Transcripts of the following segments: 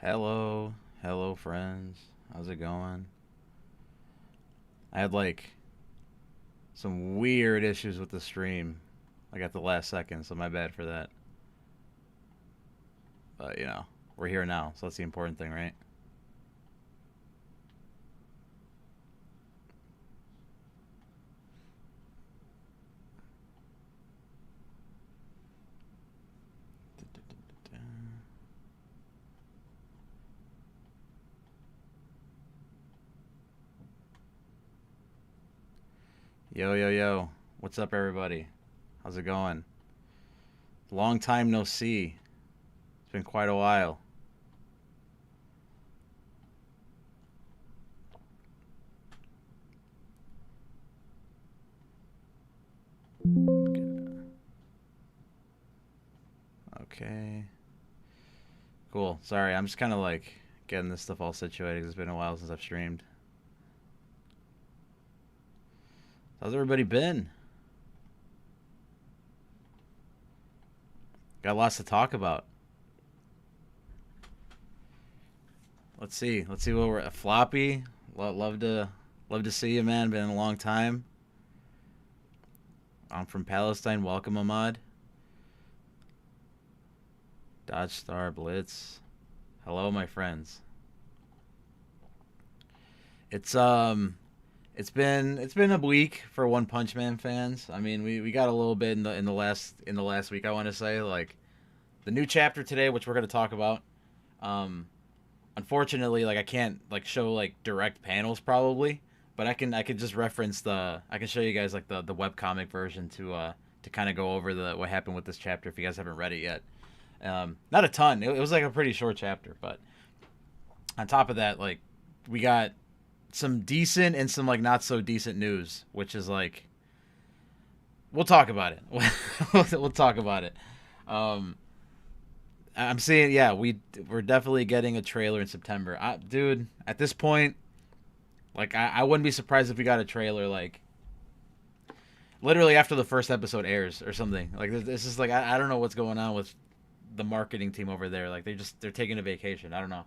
Hello, hello friends. How's it going? I had like some weird issues with the stream, like at the last second, so my bad for that. But we're here now, so that's the important thing, right? Yo, yo, yo. What's up, everybody? How's it going? Long time no see. It's been quite a while. Okay. Cool. Sorry, I'm just kind of like getting this stuff all situated 'cause it's been a while since I've streamed. How's everybody been? Got lots to talk about. Let's see. Let's see what we're at. Floppy. Love to see you, man. Been a long time. I'm from Palestine. Welcome, Ahmad. Dodge Star Blitz. Hello, my friends. It's it's been a week for One Punch Man fans. I mean, we got a little bit in the last week. I want to say like the new chapter today, which we're gonna talk about. Um, Unfortunately, like I can't like show like direct panels probably, but I can just reference I can show you guys like the webcomic version to kind of go over the what happened with this chapter if you guys haven't read it yet. Not a ton. It was like a pretty short chapter, but on top of that, like we got some decent and some like not so decent news, which is like we'll talk about it. We'll talk about it. Um, I'm seeing, yeah, we're definitely getting a trailer in September. Dude, at this point, like I wouldn't be surprised if we got a trailer like literally after the first episode airs or something. Like this is like I don't know what's going on with the marketing team over there. Like they're taking a vacation. I don't know.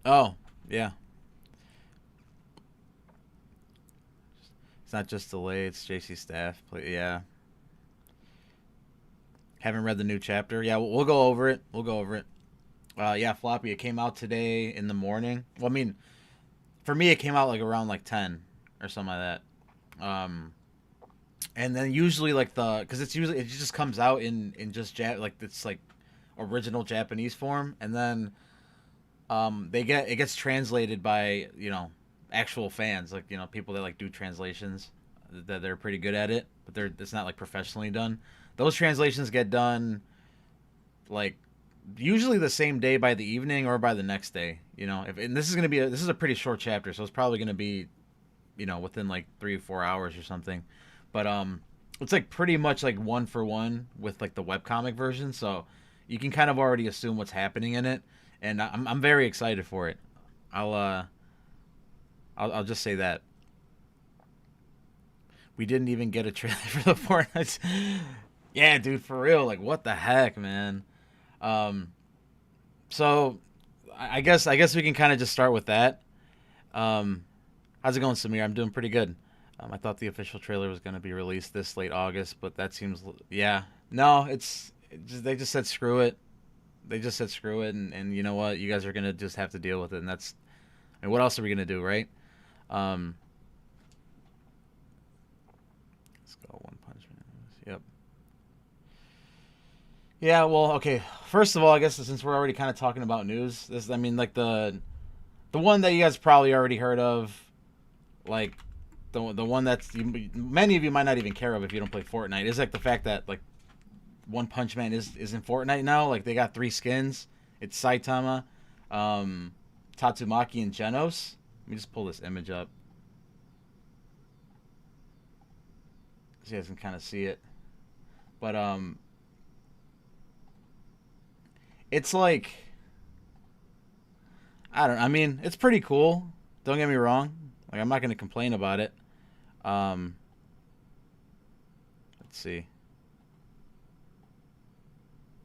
Oh, yeah. It's not just delayed. It's JC staff. Yeah. Haven't read the new chapter. Yeah, we'll go over it. We'll go over it. Yeah, Floppy. It came out today in the morning. Well, I mean, for me, it came out like around like 10 or something like that. And then usually like because it's usually it just comes out in just like it's like original Japanese form, and then it gets translated by actual fans, like people that like do translations, that they're pretty good at it, but it's not like professionally done. Those translations get done like usually the same day by the evening or by the next day. If and this is a pretty short chapter, so it's probably gonna be within like 3 or 4 hours or something. But it's like pretty much like one for one with like the webcomic version, so you can kind of already assume what's happening in it, and I'm very excited for it. I'll uh I'll just say that we didn't even get a trailer for the Fortnite. Yeah, dude, for real. Like, what the heck, man? Um, so I guess we can kind of just start with that. Um, how's it going, Samir? I'm doing pretty good. I thought the official trailer was going to be released this late August, but that seems yeah. No, they just said screw it. They just said screw it, and you know what? You guys are gonna just have to deal with it, and that's and what else are we gonna do, right? Um, let's go One Punch Man. Yep. Yeah. Well, okay. First of all, I guess since we're already kind of talking about news, I mean, like the one that you guys probably already heard of, like the one many of you might not even care of if you don't play Fortnite, is like the fact that like One Punch Man is in Fortnite now. Like they got three skins. It's Saitama, um, Tatsumaki, and Genos. Let me just pull this image up so you guys can kind of see it. But it's like I don't. I mean, it's pretty cool. Don't get me wrong. Like I'm not gonna complain about it. Um, let's see.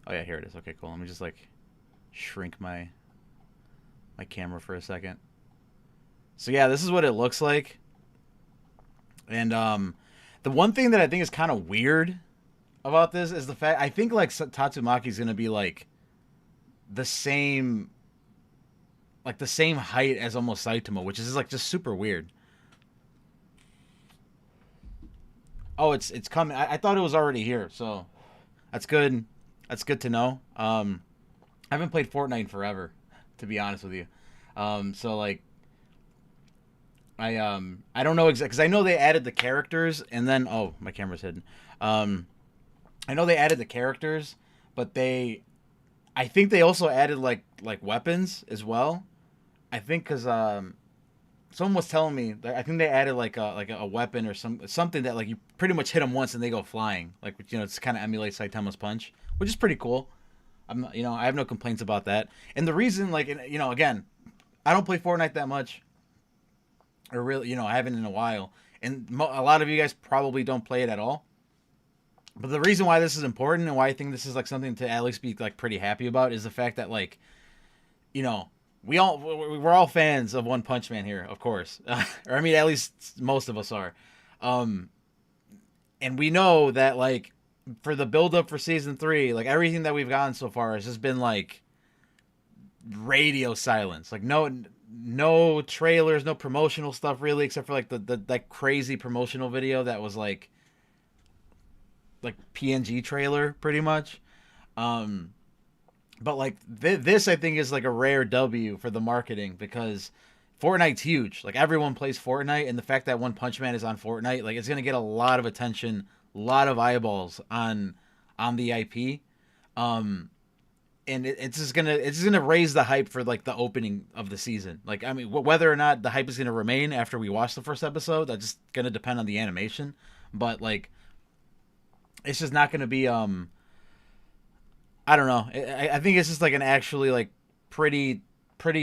Oh yeah, here it is. Okay, cool. Let me just like shrink my camera for a second. So yeah, this is what it looks like. And the one thing that I think is kind of weird about this is the fact I think like Tatsumaki is gonna be the same like the same height as almost Saitama, which is like just super weird. Oh, it's coming. I thought it was already here, so that's good. That's good to know. I haven't played Fortnite in forever, to be honest with you. So like I don't know exactly because I know they added the characters and then oh my camera's hidden. Um, I know they added the characters, but I think they also added like weapons as well. I think because someone was telling me that I think they added like a weapon or something that like you pretty much hit them once and they go flying. Like it's kind of emulates Saitama's punch, which is pretty cool. I'm not, I have no complaints about that. And the reason like again, I don't play Fortnite that much, or really I haven't in a while, and a lot of you guys probably don't play it at all. But the reason why this is important and why I think this is like something to at least be like pretty happy about is the fact that like you know, we're all fans of One Punch Man here, of course, or I mean, at least most of us are, um, and we know that like for the build up for season three, like everything that we've gotten so far has just been like radio silence, like no trailers, no promotional stuff really, except for like the that crazy promotional video that was like PNG trailer pretty much. Um, But like this, I think is like a rare W for the marketing because Fortnite's huge. Like everyone plays Fortnite, and the fact that One Punch Man is on Fortnite, like it's gonna get a lot of attention, a lot of eyeballs on the IP. Um, and it's just gonna raise the hype for like the opening of the season. Like I mean, whether or not the hype is gonna remain after we watch the first episode, that's just gonna depend on the animation. But like, it's just not gonna be I don't know. I think it's just like an actually like pretty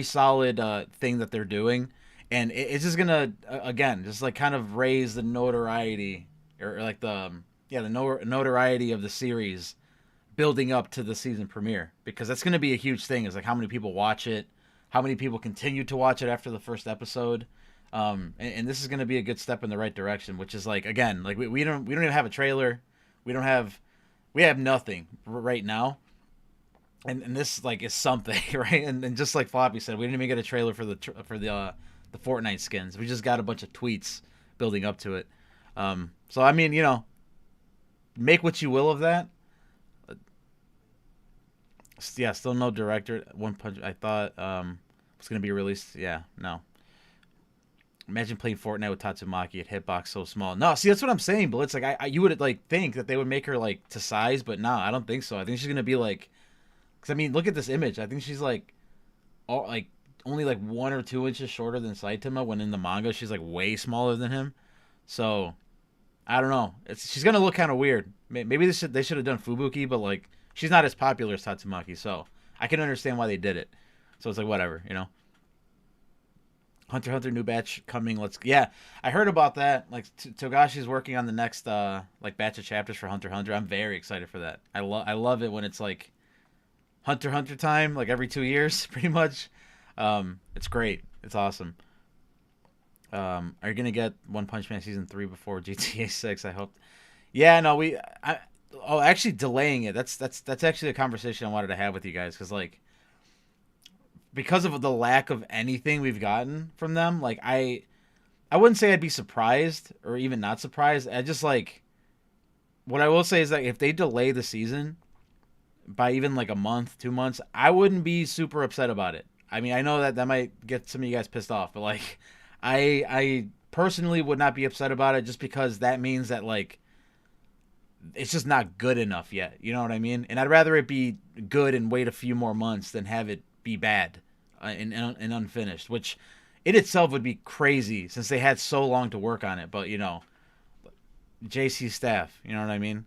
solid thing that they're doing, and it's just gonna again just like kind of raise the notoriety or like the notoriety of the series building up to the season premiere because that's gonna be a huge thing. Is like how many people watch it, how many people continue to watch it after the first episode. And this is going to be a good step in the right direction, which is like again, like we don't even have a trailer, we don't have we have nothing right now, and this like is something right and just like Floppy said we didn't even get a trailer for the Fortnite skins, we just got a bunch of tweets building up to it. So I mean make what you will of that. Yeah, still no director. One Punch I thought was gonna be released. Yeah, no. Imagine playing Fortnite with Tatsumaki at hitbox so small. No, see that's what I'm saying, but it's like you would like think that they would make her like to size, but nah, I don't think so. I think she's gonna be like, because I mean, look at this image. I think she's like only like 1 or 2 inches shorter than Saitama. When in the manga, she's like way smaller than him. So I don't know. She's gonna look kind of weird. Maybe they should have done Fubuki, but like she's not as popular as Tatsumaki, so I can understand why they did it. So it's like whatever. Hunter x Hunter new batch coming. Yeah, I heard about that. Like Togashi's working on the next like batch of chapters for Hunter x Hunter. I'm very excited for that. I love it when it's like Hunter x Hunter time, like every 2 years, pretty much. It's great. It's awesome. Are you gonna get One Punch Man season 3 before GTA 6? I hope. Yeah, no, actually delaying it. That's actually a conversation I wanted to have with you guys because of the lack of anything we've gotten from them. Like I wouldn't say I'd be surprised or even not surprised. I just like what I will say is that if they delay the season by even like a month, 2 months, I wouldn't be super upset about it. I mean, I know that might get some of you guys pissed off, but like I personally would not be upset about it just because that means that like it's just not good enough yet. You know what I mean? And I'd rather it be good and wait a few more months than have it be bad and unfinished, which it itself would be crazy since they had so long to work on it. But JC staff, you know what I mean?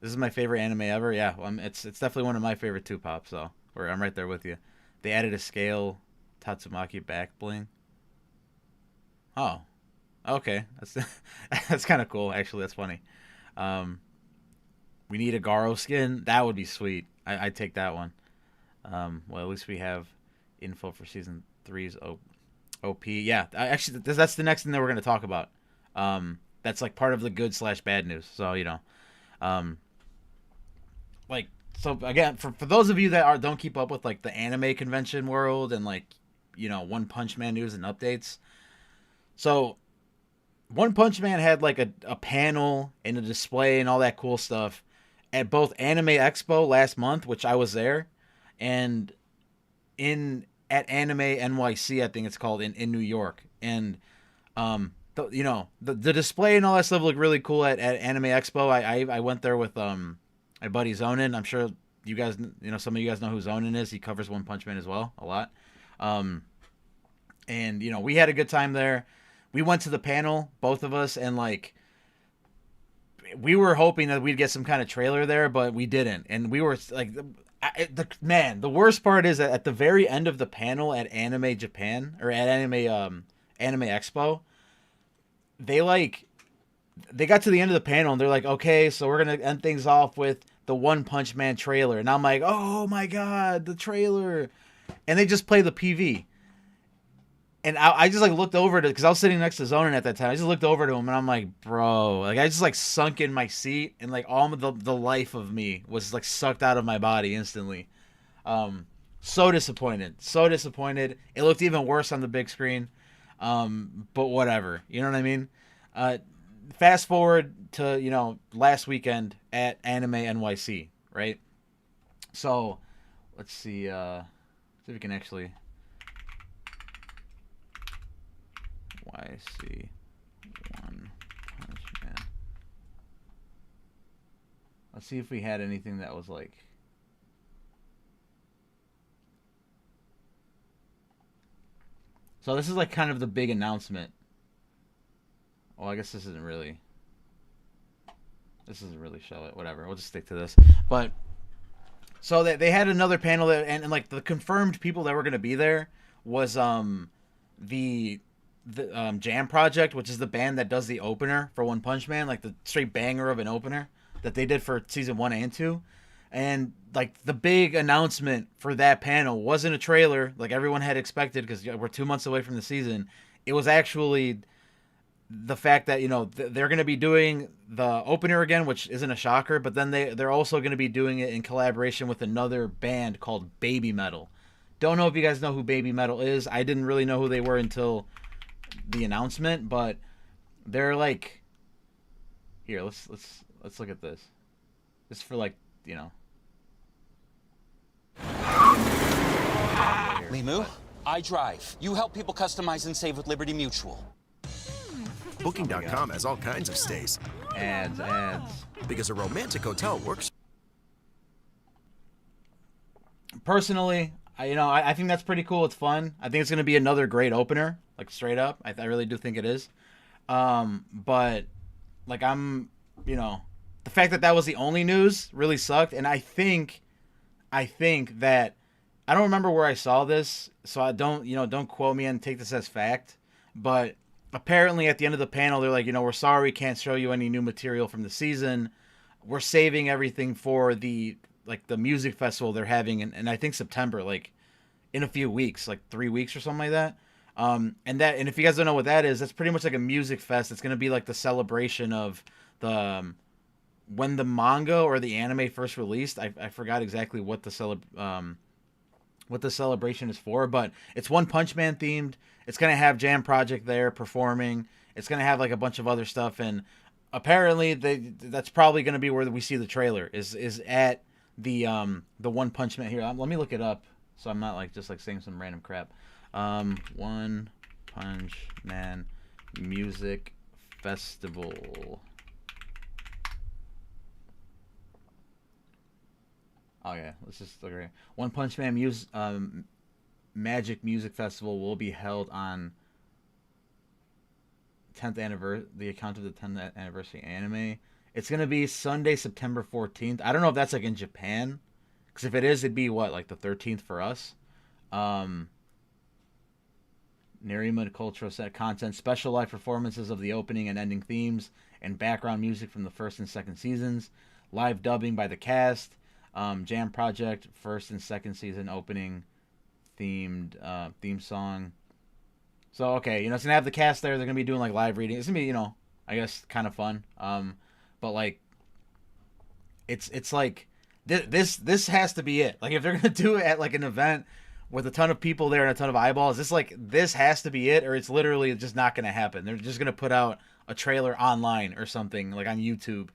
This is my favorite anime ever. Yeah, well, it's definitely one of my favorite too, Pop. So, or I'm right there with you. They added a scale Tatsumaki back bling. Oh, okay, that's that's kind of cool actually. That's funny. Um, we need a Garo skin. That would be sweet. I'd take that one. Well, at least we have info for season 3's OP. Yeah, actually, that's the next thing that we're going to talk about. That's like part of the good/bad news. So, like, so again, for those of you that don't keep up with like the anime convention world and like, One Punch Man news and updates. So One Punch Man had like a panel and a display and all that cool stuff at both Anime Expo last month, which I was there, and at Anime NYC, I think it's called, in New York. And the display and all that stuff looked really cool at Anime Expo. I went there with my buddy Zonin. I'm sure you guys, some of you guys know who Zonin is. He covers One Punch Man as well a lot. And we had a good time there. We went to the panel, both of us, and like we were hoping that we'd get some kind of trailer there, but we didn't. And we were like, the worst part is that at the very end of the panel at Anime Japan, or at Anime Expo, they got to the end of the panel and they're like, okay, so we're gonna end things off with the One Punch Man trailer. And I'm like, oh my god, the trailer. And they just play the PV. And I just like looked over to, because I was sitting next to Zonin at that time. I just looked over to him and I'm like, bro, like I just like sunk in my seat and like all the life of me was like sucked out of my body instantly. So disappointed. It looked even worse on the big screen. But whatever, you know what I mean? Fast forward to, last weekend at Anime NYC, right? So let's see if we can actually YC One Punch Man. Let's see if we had anything that was like. So this is like kind of the big announcement. Well, I guess this doesn't really show it. Whatever, we'll just stick to this. But so they had another panel that, and like the confirmed people that were going to be there was the Jam Project, which is the band that does the opener for One Punch Man, like the straight banger of an opener that they did for season 1 and 2. And like the big announcement for that panel wasn't a trailer like everyone had expected, because we're 2 months away from the season. It was actually the fact that they're going to be doing the opener again, which isn't a shocker, but then they're also going to be doing it in collaboration with another band called Baby Metal. Don't know if you guys know who Baby Metal is. I didn't really know who they were until the announcement, but they're like, here, let's look at this. Just for like, Limu, I drive. You help people customize and save with Liberty Mutual. Booking.com has all kinds of stays. Ads. Because a romantic hotel works. Personally, I think that's pretty cool. It's fun. I think it's going to be another great opener, like straight up. I really do think it is. But like the fact that was the only news really sucked. And I think that, I don't remember where I saw this, so I don't quote me and take this as fact, but apparently at the end of the panel, they're like, we're sorry, we can't show you any new material from the season. We're saving everything for the music festival they're having in I think September, like in a few weeks, like 3 weeks or something like that. And if you guys don't know what that is, that's pretty much like a music fest. It's going to be like the celebration of the when the manga or the anime first released. I forgot exactly what the celebration is for, but it's One Punch Man themed. It's going to have Jam Project there performing. It's going to have like a bunch of other stuff, and apparently that's probably going to be where we see the trailer is at the One Punch Man. Here, let me look it up so I'm not like just like saying some random crap. One Punch Man Music Festival. Oh yeah, let's just look right here. One Punch Man Magic Music Festival will be held on 10th anniversary. The account of the 10th anniversary anime. It's gonna be Sunday, September 14th. I don't know if that's like in Japan, because if it is, it'd be what, like the 13th for us. Nerima cultural set content, special live performances of the opening and ending themes, and background music from the first and second seasons. live dubbing by the cast, Jam Project first and second season opening themed theme song. So okay, it's gonna have the cast there. They're gonna be doing like live reading. It's gonna be I guess kind of fun. But like it's like this has to be it. Like if they're gonna do it at like an event with a ton of people there and a ton of eyeballs, this has to be it, or it's literally just not gonna happen. They're just gonna put out a trailer online or something like on YouTube,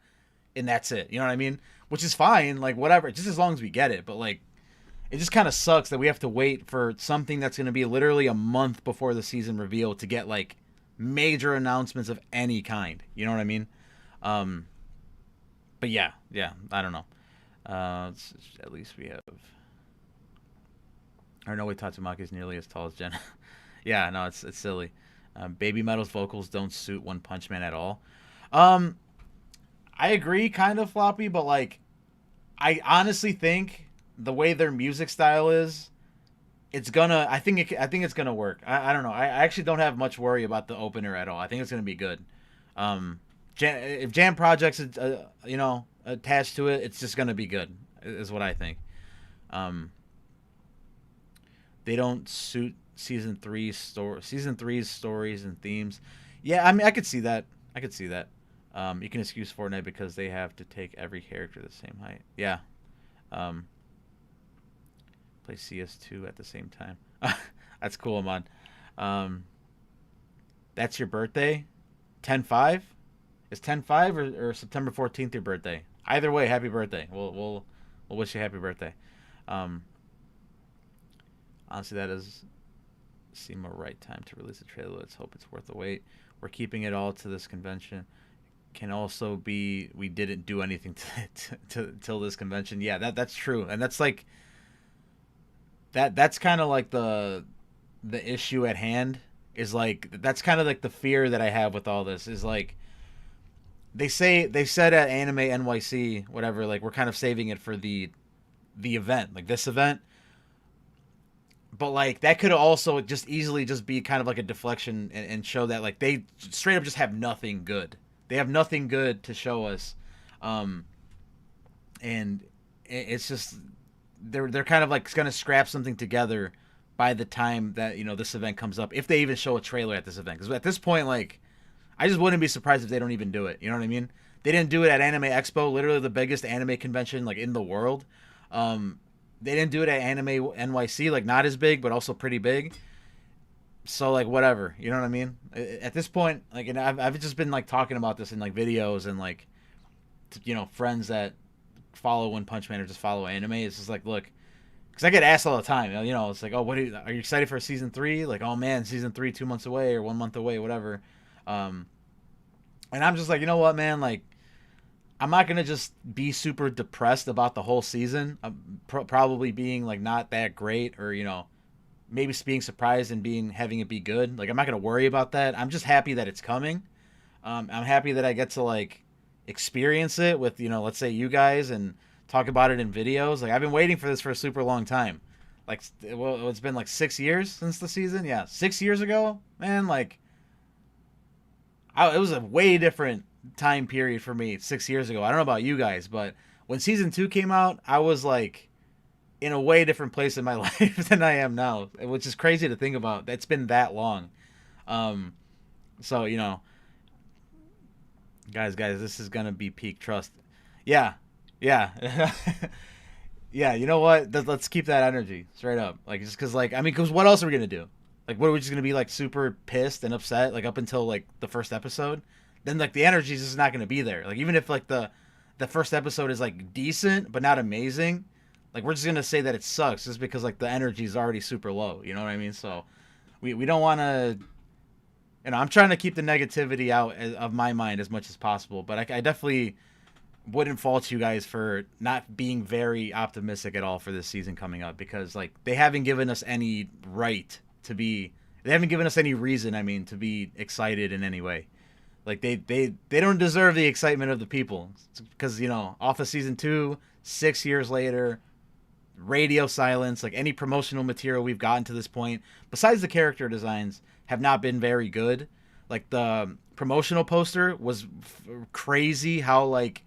and that's it. You know what I mean? Which is fine, like whatever, just as long as we get it. But like, it just kind of sucks that we have to wait for something that's gonna be literally a month before the season reveal to get like major announcements of any kind. You know what I mean? But yeah, I don't know. At least we have. Or no way Tatsumaki is nearly as tall as Jen. Yeah, no, it's silly. Baby Metal's vocals don't suit One Punch Man at all. I agree, kind of, Floppy, but like, I honestly think the way their music style is, it's gonna. I think it's gonna work. I don't know. I actually don't have much worry about the opener at all. I think it's gonna be good. If Jam Project's attached to it, it's just gonna be good. Is what I think. They don't suit season three's stories and themes. Yeah, I mean, I could see that. You can excuse Fortnite because they have to take every character the same height. Yeah. Play CS2 at the same time. That's cool, Amon. That's your birthday? 10/5? Is 10/5 or September 14th your birthday? Either way, happy birthday. We'll wish you happy birthday. Honestly, that does seem a right time to release the trailer. Let's hope it's worth the wait. We're keeping it all to this convention. Can also be we didn't do anything till this convention. Yeah, that's true, and that's like that's kind of like the issue at hand. Is like that's kind of like the fear that I have with all this. Is like they said at Anime NYC whatever, like we're kind of saving it for the event, like this event. But like that could also just easily just be kind of like a deflection and show that like they straight up just have nothing good. They have nothing good to show us, and it's just they're kind of like gonna scrap something together by the time that this event comes up, if they even show a trailer at this event. Because at this point, like, I just wouldn't be surprised if they don't even do it. You know what I mean? They didn't do it at Anime Expo, literally the biggest anime convention like in the world. They didn't do it at Anime NYC, like not as big, but also pretty big. So like whatever, you know what I mean? At this point, like, and I've just been like talking about this in like videos and like, friends that follow One Punch Man or just follow anime. It's just like, look, because I get asked all the time. It's like, oh, are you excited for season 3? Like, oh man, season 3 2 months away or 1 month away, whatever. And I'm just like, you know what, man, like. I'm not going to just be super depressed about the whole season, probably being like not that great or, maybe being surprised and having it be good. Like, I'm not going to worry about that. I'm just happy that it's coming. I'm happy that I get to like experience it with, let's say you guys and talk about it in videos. Like, I've been waiting for this for a super long time. Like, well, it's been like 6 years since the season. Yeah. 6 years ago, man, like it was a way different time period for me 6 years ago. I don't know about you guys, but when season 2 came out, I was like in a way different place in my life than I am now, which is crazy to think about. It's been that long. So guys, this is gonna be peak trust. Yeah. Yeah. You know what, let's keep that energy straight up, like, just because, like, I mean, because what else are we gonna do? Like, what are we just gonna be like super pissed and upset like up until like the first episode? Then like the energy is just not going to be there. Like, even if like the first episode is like decent but not amazing, like we're just going to say that it sucks just because like the energy is already super low. You know what I mean? So we don't want to. I'm trying to keep the negativity out of my mind as much as possible. But I definitely wouldn't fault you guys for not being very optimistic at all for this season coming up, because like they haven't given us any right to be. They haven't given us any reason, I mean, to be excited in any way. Like, they don't deserve the excitement of the people. Because, off of season 2, 6 years later, radio silence, like any promotional material we've gotten to this point, besides the character designs, have not been very good. Like, the promotional poster was crazy how, like,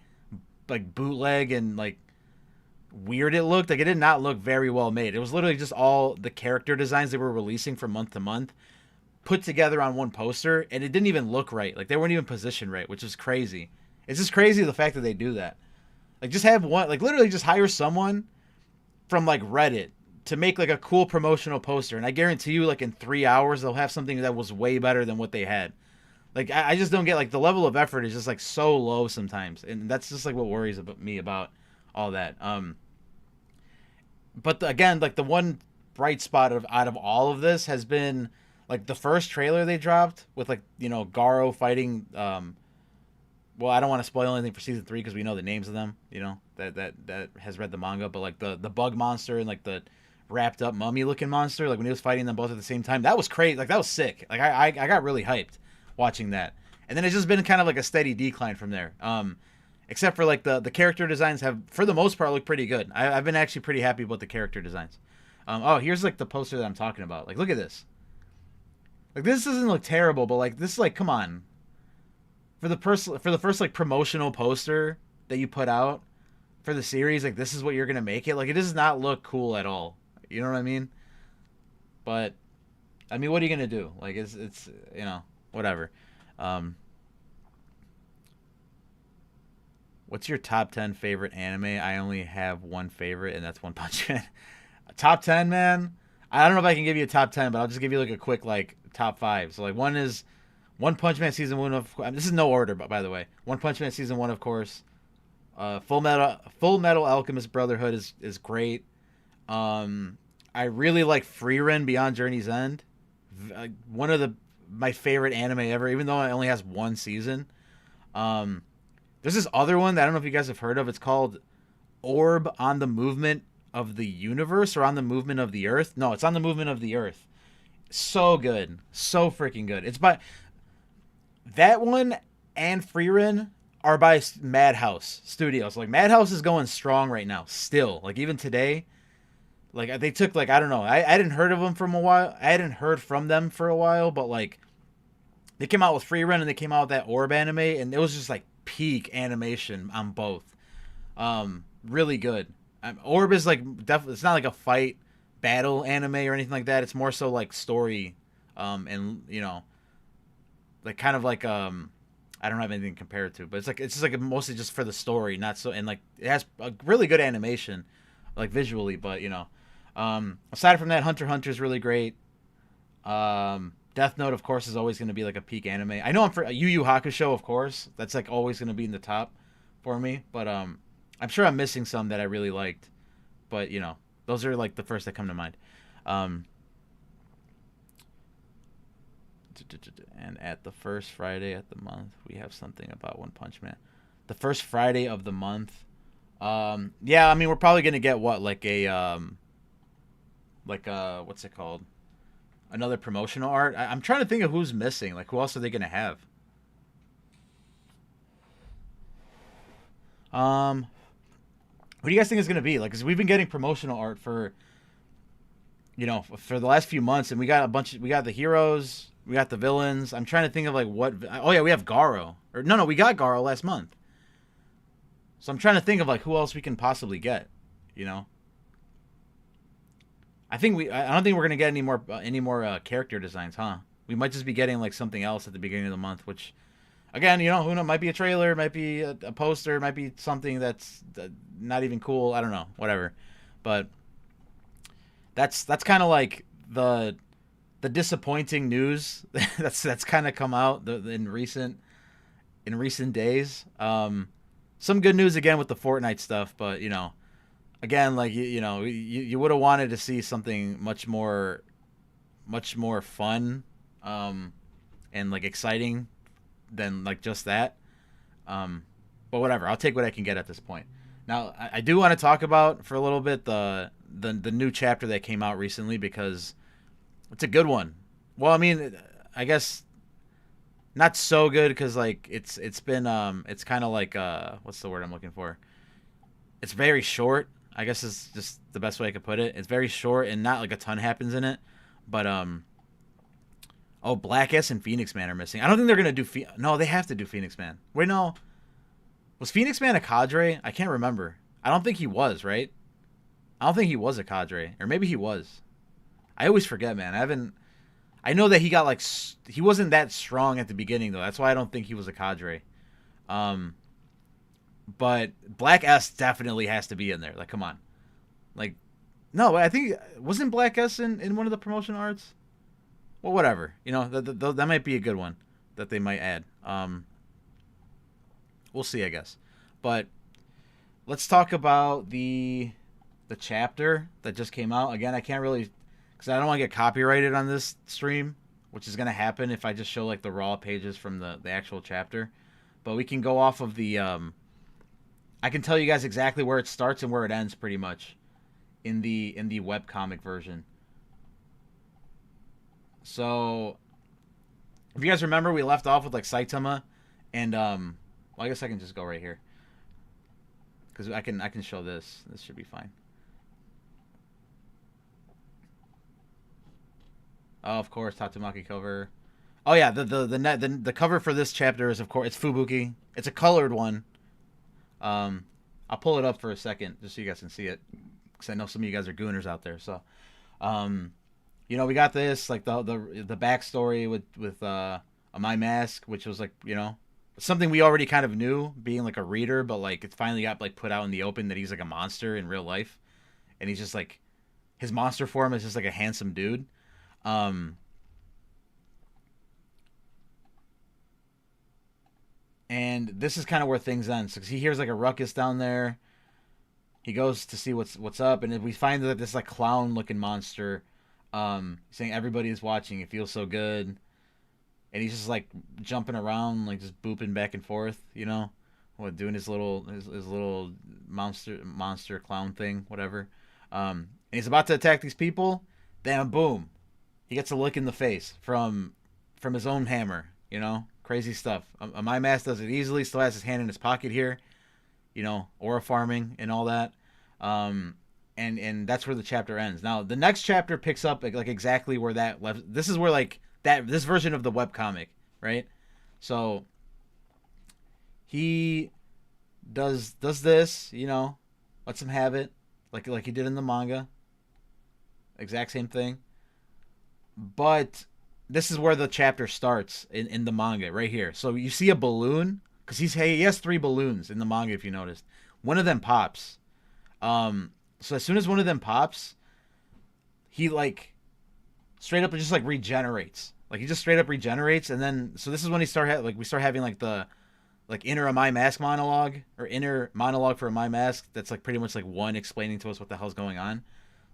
like bootleg and like weird it looked. Like it did not look very well made. It was literally just all the character designs they were releasing from month to month put together on one poster, and it didn't even look right. Like they weren't even positioned right, which is crazy. It's just crazy the fact that they do that. Like just have one, like literally just hire someone from like Reddit to make like a cool promotional poster, and I guarantee you like in 3 hours they'll have something that was way better than what they had. Like I just don't get, like, the level of effort is just like so low sometimes, and that's just like what worries me about all that. But again, like the one bright spot out of all of this has been like the first trailer they dropped with, like, you know, Garo fighting. Well, I don't want to spoil anything for season 3 because we know the names of them. You know, that has read the manga, but like the bug monster and like the wrapped up mummy looking monster, like when he was fighting them both at the same time, that was crazy. Like that was sick. Like I got really hyped watching that, and then it's just been kind of like a steady decline from there. Except for like the character designs have, for the most part, look pretty good. I've been actually pretty happy with the character designs. Oh, here's like the poster that I'm talking about. Like, look at this. Like, this doesn't look terrible, but like this, like, come on. For the first like promotional poster that you put out for the series, like this is what you're gonna make it. Like, it does not look cool at all. You know what I mean? But I mean, what are you gonna do? Like, it's you know, whatever. What's your top 10 favorite anime? I only have one favorite, and that's One Punch Man. Top 10, man? I don't know if I can give you a top 10, but I'll just give you like a quick like top 5. So like one is One Punch Man season 1 of, this is no order, but by the way, One Punch Man season 1, of course. Full Metal Alchemist Brotherhood is great. I really like Frieren Beyond Journey's End. One of my favorite anime ever, even though it only has one season. There's this other one that I don't know if you guys have heard of. It's called Orb on the Movement of the Universe, or On the Movement of the Earth. No, it's On the Movement of the Earth. So good. So freaking good. It's by... That one and Frieren are by Madhouse Studios. Like, Madhouse is going strong right now, still. Like, even today... Like, they took, like, I don't know. I hadn't heard of them from a while. I hadn't heard from them for a while, but, like, they came out with Frieren and they came out with that Orb anime, and it was just, like, peak animation on both. Really good. Orb is, like, definitely, it's not like a fight battle anime or anything like that. It's more so, like, story, and, you know, like, kind of like, I don't have anything to compare it to, but it's just, like, mostly just for the story, not so, and, like, it has a really good animation, like, visually, but, you know. Aside from that, Hunter x Hunter is really great. Death Note, of course, is always going to be like a peak anime. I know I'm for Yu Yu Hakusho, of course. That's like always going to be in the top for me. But I'm sure I'm missing some that I really liked. But, you know, those are like the first that come to mind. And at the first Friday of the month, we have something about One Punch Man. The first Friday of the month. Yeah, I mean, we're probably going to get what, like a what's it called? Another promotional art. I'm trying to think of who's missing. Like, who else are they going to have? What do you guys think is going to be? Like, because we've been getting promotional art for, you know, for the last few months, and we got we got the heroes, we got the villains. I'm trying to think of, like, what, oh yeah, we have Garo. Or, no, we got Garo last month. So I'm trying to think of, like, who else we can possibly get, you know? I don't think we're gonna get any more character designs, huh? We might just be getting like something else at the beginning of the month, which, again, you know, who knows? Might be a trailer, might be a poster, might be something that's not even cool. I don't know, whatever. But that's kind of like the disappointing news that's kind of come out in recent days. Some good news again with the Fortnite stuff, but, you know. Again, like, you know, you would have wanted to see something much more fun, and like exciting than like just that. But whatever, I'll take what I can get at this point. Now, I do want to talk about for a little bit the new chapter that came out recently, because it's a good one. Well, I mean, I guess not so good, because like it's been it's kind of like what's the word I'm looking for? It's very short. I guess is just the best way I could put it. It's very short and not like a ton happens in it. But, oh, Blackass and Phoenix Man are missing. I don't think they're going to do... No, they have to do Phoenix Man. Wait, no. Was Phoenix Man a cadre? I can't remember. I don't think he was, right? I don't think he was a cadre, or maybe he was. I always forget, man. I know that he got like he wasn't that strong at the beginning though. That's why I don't think he was a cadre. But Black S definitely has to be in there. Like, come on. Like, no, I think wasn't Black S in one of the promotion arts? Well, whatever. You know, that might be a good one that they might add. We'll see, I guess. But let's talk about the chapter that just came out. Again, I can't really, because I don't want to get copyrighted on this stream, which is going to happen if I just show like the raw pages from the actual chapter. But we can go off of the I can tell you guys exactly where it starts and where it ends pretty much in the webcomic version. So if you guys remember, we left off with like Saitama and well, I guess I can just go right here. Cuz I can show this. This should be fine. Oh, of course, Tatsumaki cover. Oh yeah, the cover for this chapter is, of course, it's Fubuki. It's a colored one. I'll pull it up for a second just so you guys can see it, because I know some of you guys are gooners out there. So, you know, we got this like the backstory with My Mask, which was like, you know, something we already kind of knew, being like a reader, but like it finally got like put out in the open that he's like a monster in real life, and he's just like, his monster form is just like a handsome dude. And this is kind of where things end. So he hears like a ruckus down there. He goes to see what's up, and we find that this like clown looking monster, saying everybody is watching. It feels so good, and he's just like jumping around, like just booping back and forth, you know, doing his little monster clown thing, whatever. And he's about to attack these people. Then boom, he gets a lick in the face from his own hammer, you know. Crazy stuff. My Mask does it easily. Still has his hand in his pocket here, you know, aura farming and all that. And that's where the chapter ends. Now the next chapter picks up like exactly where that left. This is where like this version of the webcomic, right? So he does this, you know, lets him have it, like he did in the manga. Exact same thing. But this is where the chapter starts in the manga, right here. So you see a balloon, because he has 3 balloons in the manga, if you noticed. One of them pops. So as soon as one of them pops, he like straight up just like regenerates. Like he just straight up regenerates, and then so this is when we start having like the like inner My Mask monologue, or inner monologue for a My Mask. That's like pretty much like one explaining to us what the hell's going on.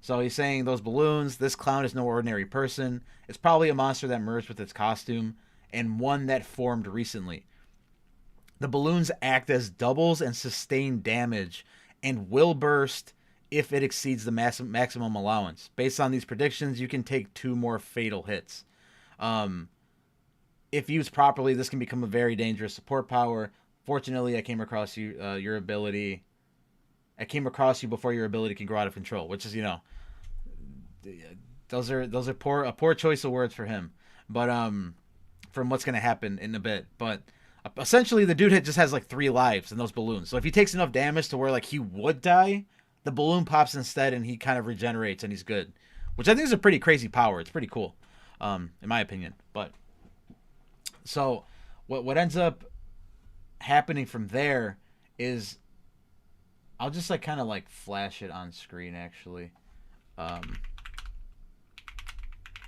So he's saying those balloons, this clown is no ordinary person. It's probably a monster that merged with its costume, and one that formed recently. The balloons act as doubles and sustain damage, and will burst if it exceeds the maximum allowance. Based on these predictions, you can take 2 more fatal hits. If used properly, this can become a very dangerous support power. Fortunately, I came across your ability. I came across you before your ability can grow out of control, which is, you know, those are a poor choice of words for him. But from what's gonna happen in a bit. But essentially, the dude just has like 3 lives in those balloons. So if he takes enough damage to where like he would die, the balloon pops instead, and he kind of regenerates, and he's good. Which I think is a pretty crazy power. It's pretty cool, in my opinion. But so what ends up happening from there is, I'll just like kind of like flash it on screen actually.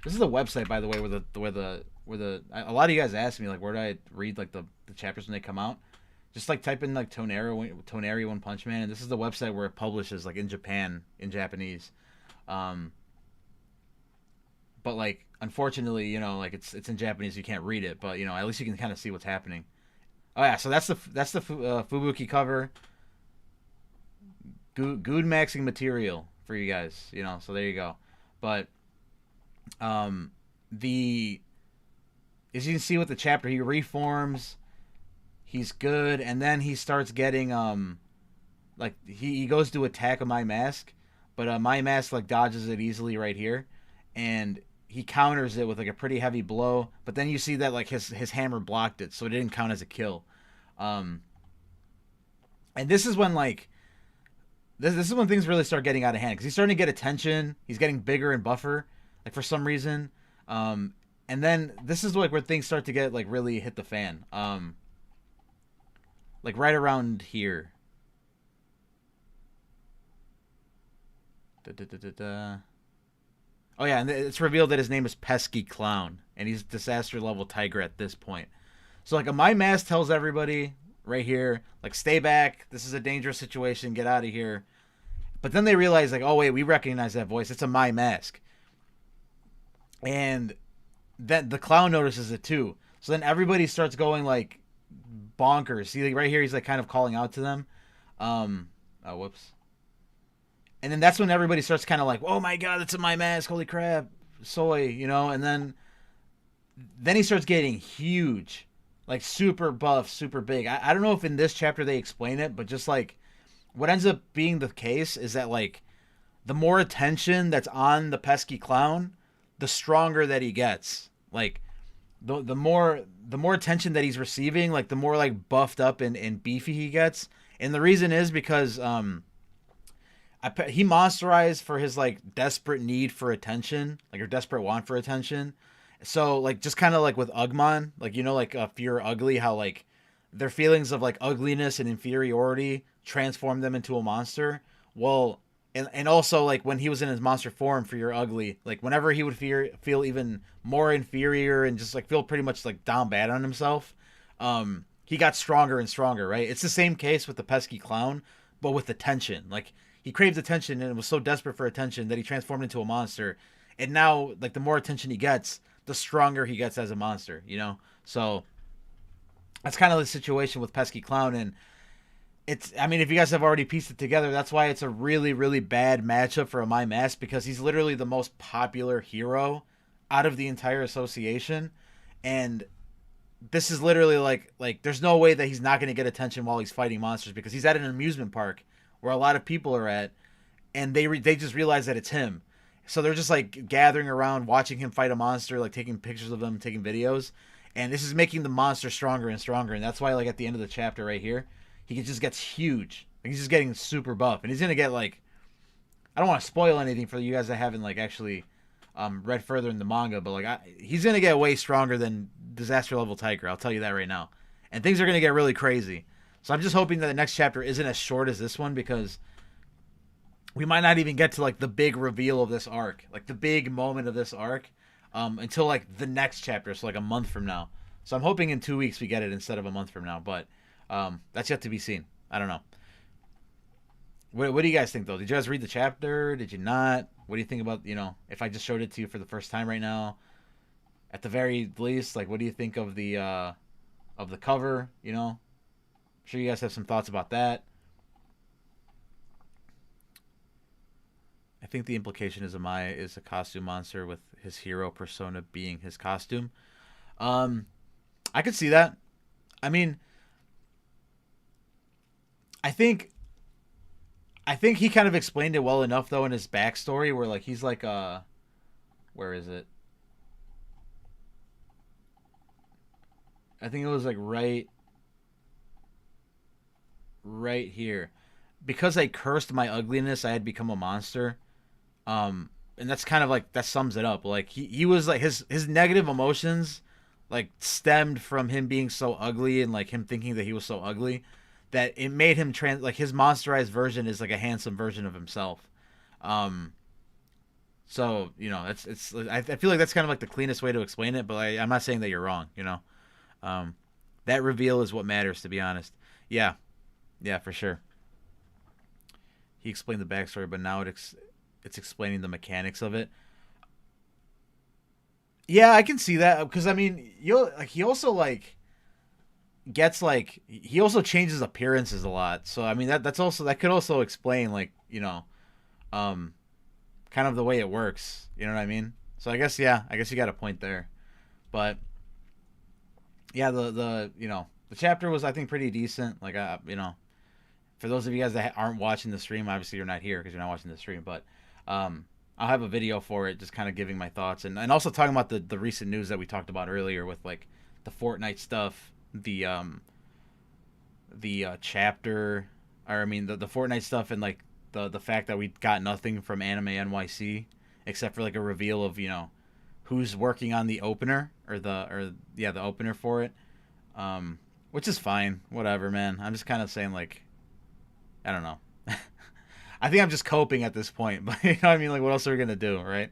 This is the website, by the way, where the a lot of you guys ask me like, where do I read like the chapters when they come out? Just like type in like Toneri One Punch Man, and this is the website where it publishes like in Japan, in Japanese. But like unfortunately, you know, like it's in Japanese, you can't read it, but you know, at least you can kind of see what's happening. Oh yeah, so that's the Fubuki cover. Good maxing material for you guys, you know. So there you go. But as you can see with the chapter, he reforms. He's good, and then he starts getting like he goes to attack a My Mask, but My Mask like dodges it easily right here, and he counters it with like a pretty heavy blow. But then you see that like his hammer blocked it, so it didn't count as a kill. And this is when like this is when things really start getting out of hand because he's starting to get attention. He's getting bigger and buffer, like for some reason. And then this is like where things start to get like really hit the fan. Like right around here. Oh yeah, and it's revealed that his name is Pesky Clown, and he's disaster level tiger at this point. So like a my mask tells everybody right here, like stay back. This is a dangerous situation. Get out of here. But then they realize like, oh wait, we recognize that voice. It's a my mask, and then the clown notices it too. So then everybody starts going like bonkers. See, like right here, he's like kind of calling out to them. Oh whoops. And then that's when everybody starts kind of like, oh my god, that's a my mask. Holy crap, soy, And then he starts getting huge. Like super buff, super big. I don't know if in this chapter they explain it, but just like what ends up being the case is that like the more attention that's on the pesky clown, the stronger that he gets. Like the more attention that he's receiving, like the more like buffed up and beefy he gets. And the reason is because he monsterized for his like desperate need for attention, like or desperate want for attention. So like just kind of like with Ugmon, like like Fear Ugly, how like their feelings of like ugliness and inferiority transform them into a monster. Well, and also like when he was in his monster form for Fear Ugly, like whenever he would feel even more inferior and just like feel pretty much like down bad on himself, he got stronger and stronger, right? It's the same case with the pesky clown, but with attention. Like he craved attention and was so desperate for attention that he transformed into a monster. And now like the more attention he gets, the stronger he gets as a monster, So that's kind of the situation with Pesky Clown. And I mean, if you guys have already pieced it together, that's why it's a really, really bad matchup for a My Mask, because he's literally the most popular hero out of the entire association. And this is literally like there's no way that he's not going to get attention while he's fighting monsters, because he's at an amusement park where a lot of people are at, and they just realize that it's him. So they're just like gathering around, watching him fight a monster, like taking pictures of him, taking videos. And this is making the monster stronger and stronger. And that's why like at the end of the chapter right here, he just gets huge. Like, he's just getting super buff. And he's going to get like, I don't want to spoil anything for you guys that haven't like actually read further in the manga, but like he's going to get way stronger than Disaster Level Tiger. I'll tell you that right now. And things are going to get really crazy. So I'm just hoping that the next chapter isn't as short as this one, because we might not even get to like the big reveal of this arc, like the big moment of this arc, until like the next chapter, so like a month from now. So I'm hoping in 2 weeks we get it instead of a month from now, but that's yet to be seen. I don't know. What do you guys think though? Did you guys read the chapter? Did you not? What do you think about if I just showed it to you for the first time right now? At the very least, like what do you think of the cover? I'm sure you guys have some thoughts about that. I think the implication is Amaya is a costume monster with his hero persona being his costume. I could see that. I mean, I think he kind of explained it well enough though in his backstory, where like he's like where is it? I think it was like right here. Because I cursed my ugliness, I had become a monster. And that's kind of like, that sums it up. Like he was like his negative emotions like stemmed from him being so ugly, and like him thinking that he was so ugly that it made him like his monsterized version is like a handsome version of himself. So it's I feel like that's kind of like the cleanest way to explain it, but I'm not saying that you're wrong. That reveal is what matters, to be honest. Yeah, for sure. He explained the backstory, but now it's explaining the mechanics of it. Yeah, I can see that, because I mean, he also like gets like he also changes appearances a lot. So I mean that could also explain like kind of the way it works. You know what I mean? So I guess you got a point there, but yeah, the chapter was, I think, pretty decent. Like for those of you guys that aren't watching the stream, obviously you're not here because you're not watching the stream, but I'll have a video for it, just kind of giving my thoughts, and also talking about the recent news that we talked about earlier with like the Fortnite stuff, the chapter, or I mean the Fortnite stuff, and like the fact that we got nothing from Anime NYC except for like a reveal of who's working on the opener the opener for it, which is fine, whatever, man. I'm just kind of saying, like, I don't know. I think I'm just coping at this point, but you know what I mean? Like, what else are we gonna do, right?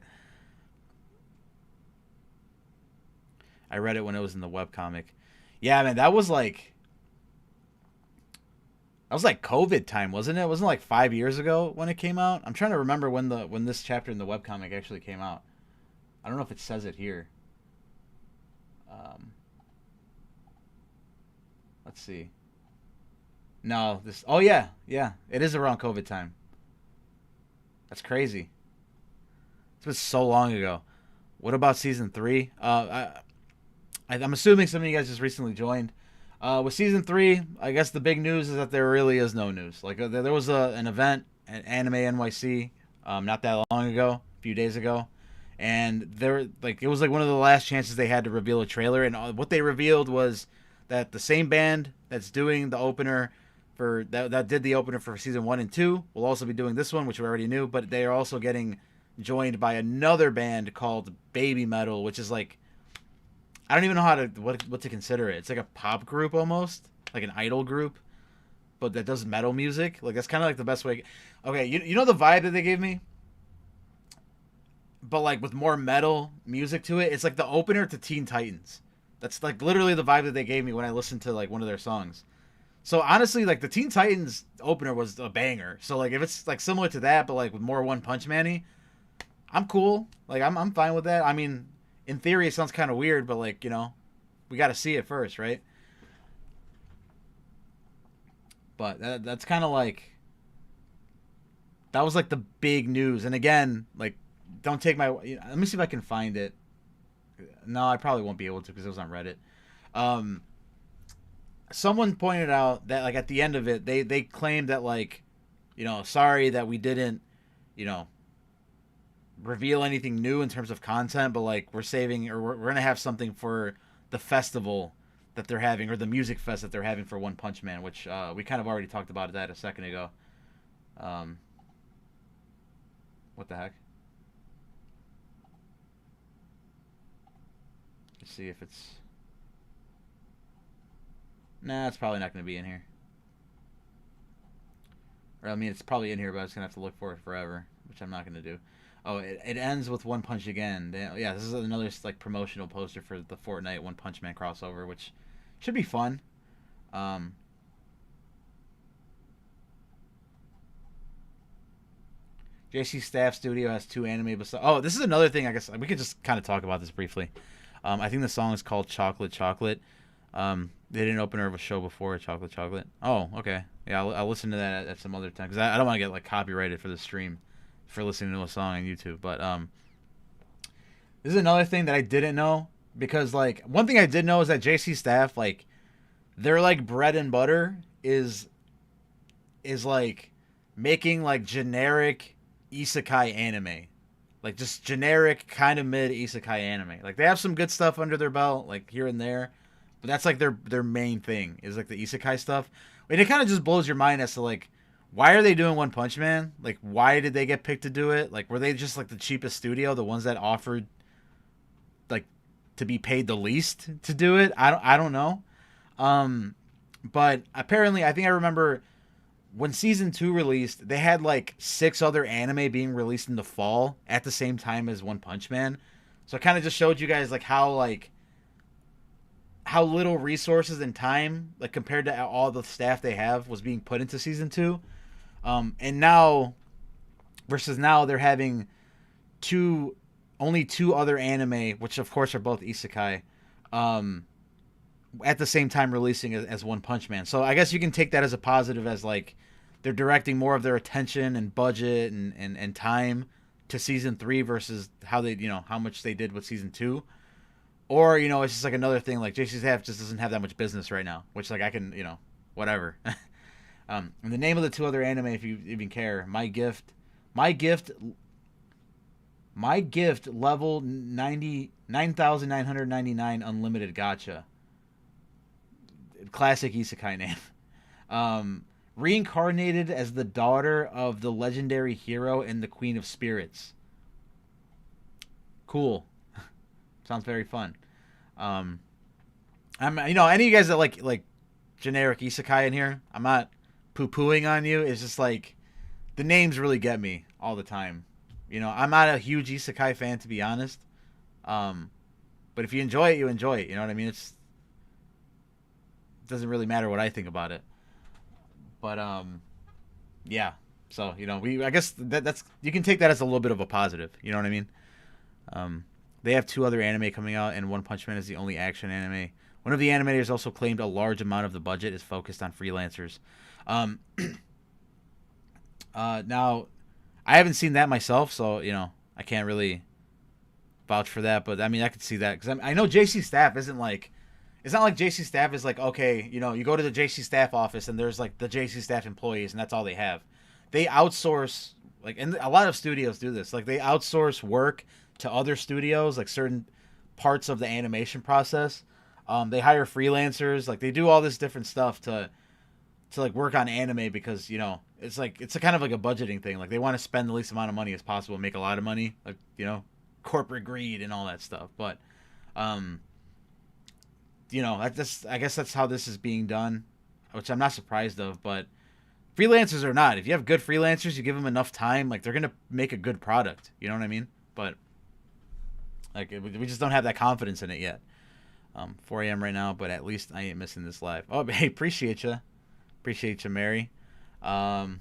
I read it when it was in the webcomic. Yeah, man, that was like COVID time, wasn't it? It wasn't like 5 years ago when it came out. I'm trying to remember when this chapter in the webcomic actually came out. I don't know if it says it here. Let's see. No, this. Oh yeah, it is around COVID time. That's crazy. It's been so long ago. What about season 3? I'm assuming some of you guys just recently joined. With season 3, I guess the big news is that there really is no news. Like there was an event at Anime NYC, not that long ago, a few days ago, and it was like one of the last chances they had to reveal a trailer. And what they revealed was that the same band that's doing the opener for that did the opener for season 1 and 2 will also be doing this one, which we already knew. But they are also getting joined by another band called Baby Metal, which is like, I don't even know what to consider it. It's like a pop group almost, like an idol group, but that does metal music. Like that's kind of like the best way. Okay, you know the vibe that they gave me, but like with more metal music to it. It's like the opener to Teen Titans. That's like literally the vibe that they gave me when I listened to like one of their songs. So honestly, like the Teen Titans opener was a banger. So like if it's like similar to that, but like with more One Punch Man-y, I'm cool. Like I'm fine with that. I mean, in theory, it sounds kind of weird, but like we got to see it first, right? But that's kind of like, that was like the big news. And again, like, don't take my. Let me see if I can find it. No, I probably won't be able to because it was on Reddit. Someone pointed out that like at the end of it, they claimed that like, sorry that we didn't, reveal anything new in terms of content, but like we're saving, or we're gonna have something for the festival that they're having, or the music fest that they're having for One Punch Man, which we kind of already talked about that a second ago. What the heck? Let's see if it's. Nah, it's probably not going to be in here. Or, I mean, it's probably in here, but I was going to have to look for it forever, which I'm not going to do. Oh, it ends with One Punch again. Yeah, this is another like promotional poster for the Fortnite One Punch Man crossover, which should be fun. JC Staff Studio has 2 anime. Oh, this is another thing. I guess we could just kind of talk about this briefly. I think the song is called Chocolate Chocolate. They didn't open her of a show before, Chocolate Chocolate. Oh, okay. Yeah, I'll listen to that at some other time, because I don't want to get like copyrighted for the stream for listening to a song on YouTube. But this is another thing that I didn't know, because like one thing I did know is that JC Staff, like, their like bread and butter is like making like generic isekai anime. Like just generic kind of mid isekai anime. Like they have some good stuff under their belt, like here and there, but that's like their main thing is like the isekai stuff. And it kind of just blows your mind as to like, why are they doing One Punch Man? Like why did they get picked to do it? Like were they just like the cheapest studio, the ones that offered like to be paid the least to do it? I don't know. But apparently I think I remember when season 2 released, they had like 6 other anime being released in the fall at the same time as One Punch Man. So it kind of just showed you guys like how little resources and time, like compared to all the staff they have, was being put into season 2. And now they're having only 2 other anime, which of course are both isekai, at the same time releasing as One Punch Man. So I guess you can take that as a positive, as like they're directing more of their attention and budget and time to season 3 versus how they, how much they did with season 2. Or, it's just like another thing, like JC's half just doesn't have that much business right now, which like I can, whatever. And the name of the 2 other anime, if you even care, My Gift level 9,999 unlimited gacha. Classic isekai name. reincarnated as the daughter of the legendary hero and the Queen of Spirits. Cool. Sounds very fun. I'm, any of you guys that like generic isekai in here, I'm not poo-pooing on you. It's just like the names really get me all the time. I'm not a huge isekai fan, to be honest. But if you enjoy it, you enjoy it. You know what I mean? It doesn't really matter what I think about it. But yeah. So I guess that's you can take that as a little bit of a positive. You know what I mean? They have 2 other anime coming out, and One Punch Man is the only action anime. One of the animators also claimed a large amount of the budget is focused on freelancers. Now, I haven't seen that myself, so I can't really vouch for that. But I mean, I could see that because I know JC Staff isn't like. It's not like JC Staff is like, okay, you go to the JC Staff office and there's like the JC Staff employees and that's all they have. They outsource, like, and a lot of studios do this. Like, they outsource work to other studios, like certain parts of the animation process. They hire freelancers. Like, they do all this different stuff to like work on anime because it's like it's a kind of like a budgeting thing. Like, they want to spend the least amount of money as possible and make a lot of money. Like, corporate greed and all that stuff. But I guess that's how this is being done, which I'm not surprised of. But freelancers or not, if you have good freelancers, you give them enough time, like, they're gonna make a good product. You know what I mean? But like, we just don't have that confidence in it yet. 4 a.m. right now, but at least I ain't missing this live. Oh, hey, appreciate you, Mary. Thanks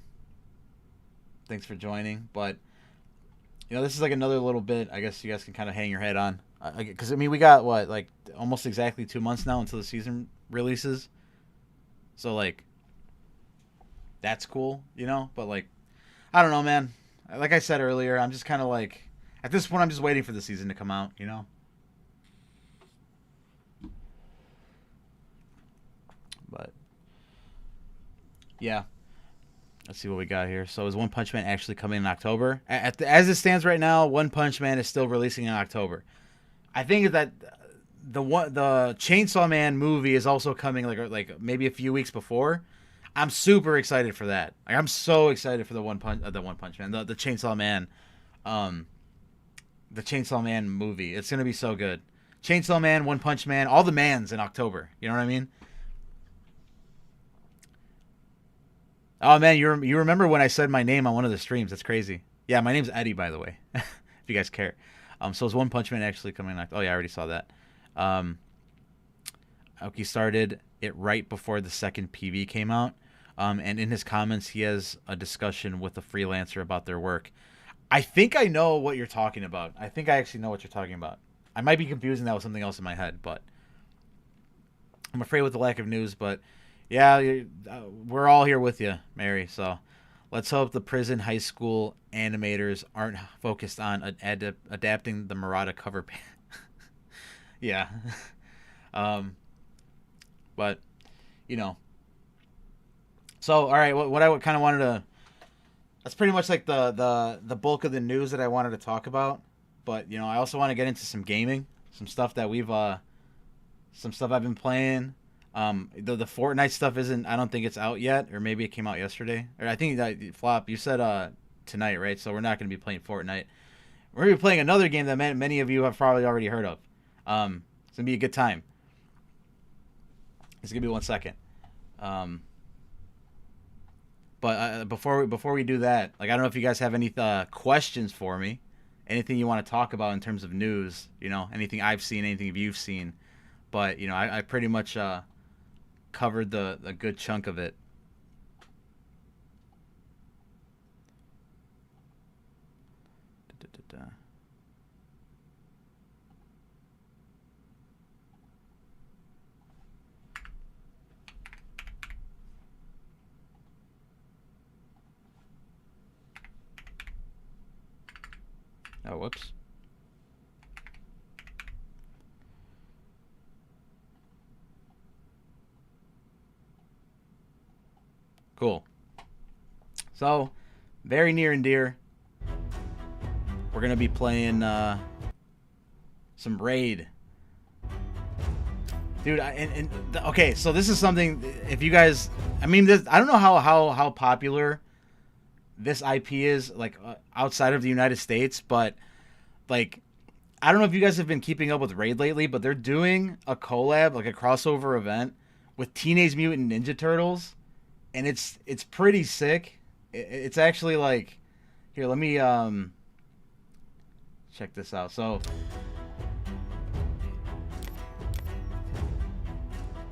for joining. But this is like another little bit. I guess you guys can kind of hang your head on. Because, we got, like, almost exactly 2 months now until the season releases. So, like, that's cool, But, like, I don't know, man. Like I said earlier, I'm just kind of like, at this point, I'm just waiting for the season to come out, But, yeah. Let's see what we got here. So, is One Punch Man actually coming in October? As it stands right now, One Punch Man is still releasing in October. I think that the Chainsaw Man movie is also coming like maybe a few weeks before. I'm super excited for that. Like, I'm so excited for the One Punch Man, the Chainsaw Man, the Chainsaw Man movie. It's gonna be so good. Chainsaw Man, One Punch Man, all the mans in October. You know what I mean? Oh man, you remember when I said my name on one of the streams? That's crazy. Yeah, my name's Eddie, by the way. If you guys care. So is One Punch Man actually coming out? Oh yeah, I already saw that. Aoki started it right before the second PV came out. And in his comments, he has a discussion with a freelancer about their work. I think I know what you're talking about. I think I actually know what you're talking about. I might be confusing that with something else in my head, but I'm afraid with the lack of news. But yeah, we're all here with you, Mary. So let's hope the prison high school animators aren't focused on adapting the Murata cover. Yeah. But, So, all right, what I kind of wanted to... That's pretty much like the bulk of the news that I wanted to talk about. But, I also want to get into some gaming. Some stuff that some stuff I've been playing. The Fortnite stuff isn't... I don't think it's out yet. Or maybe it came out yesterday. Or I think that... Flop, you said tonight, right? So we're not going to be playing Fortnite. We're going to be playing another game that many of you have probably already heard of. It's going to be a good time. Just give me 1 second. But before we do that, like, I don't know if you guys have any questions for me, anything you want to talk about in terms of news, anything I've seen, anything you've seen. But I pretty much covered a good chunk of it. Oh, whoops. Cool. So, very near and dear, we're going to be playing some Raid. Dude, okay, so this is something, if you guys I mean, this, I don't know how popular this IP is like outside of the United States, but like I don't know if you guys have been keeping up with Raid lately, but they're doing a collab, like a crossover event with Teenage Mutant Ninja Turtles, and it's pretty sick. It's actually like, here, let me check this out. So,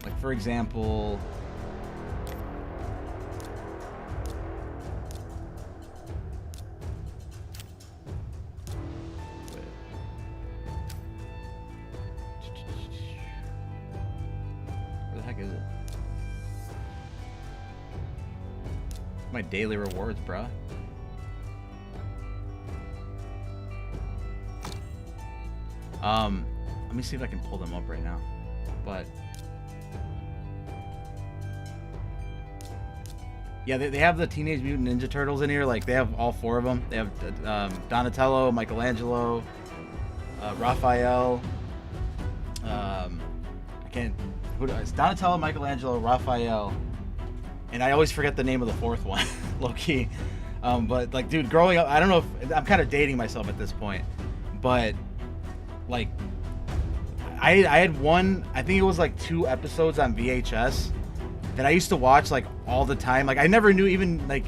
like for example, where the heck is it? My daily rewards, bruh. Let me see if I can pull them up right now. But yeah, they have the Teenage Mutant Ninja Turtles in here. Like they have all 4 of them. They have Donatello, Michelangelo, Raphael. I can't. It's Donatello, Michelangelo, Raphael, and I always forget the name of the 4th one, low key. But like, dude, growing up, I don't know if I'm kind of dating myself at this point, but like, I had one. I think it was like 2 episodes on VHS that I used to watch like all the time. Like I never knew even like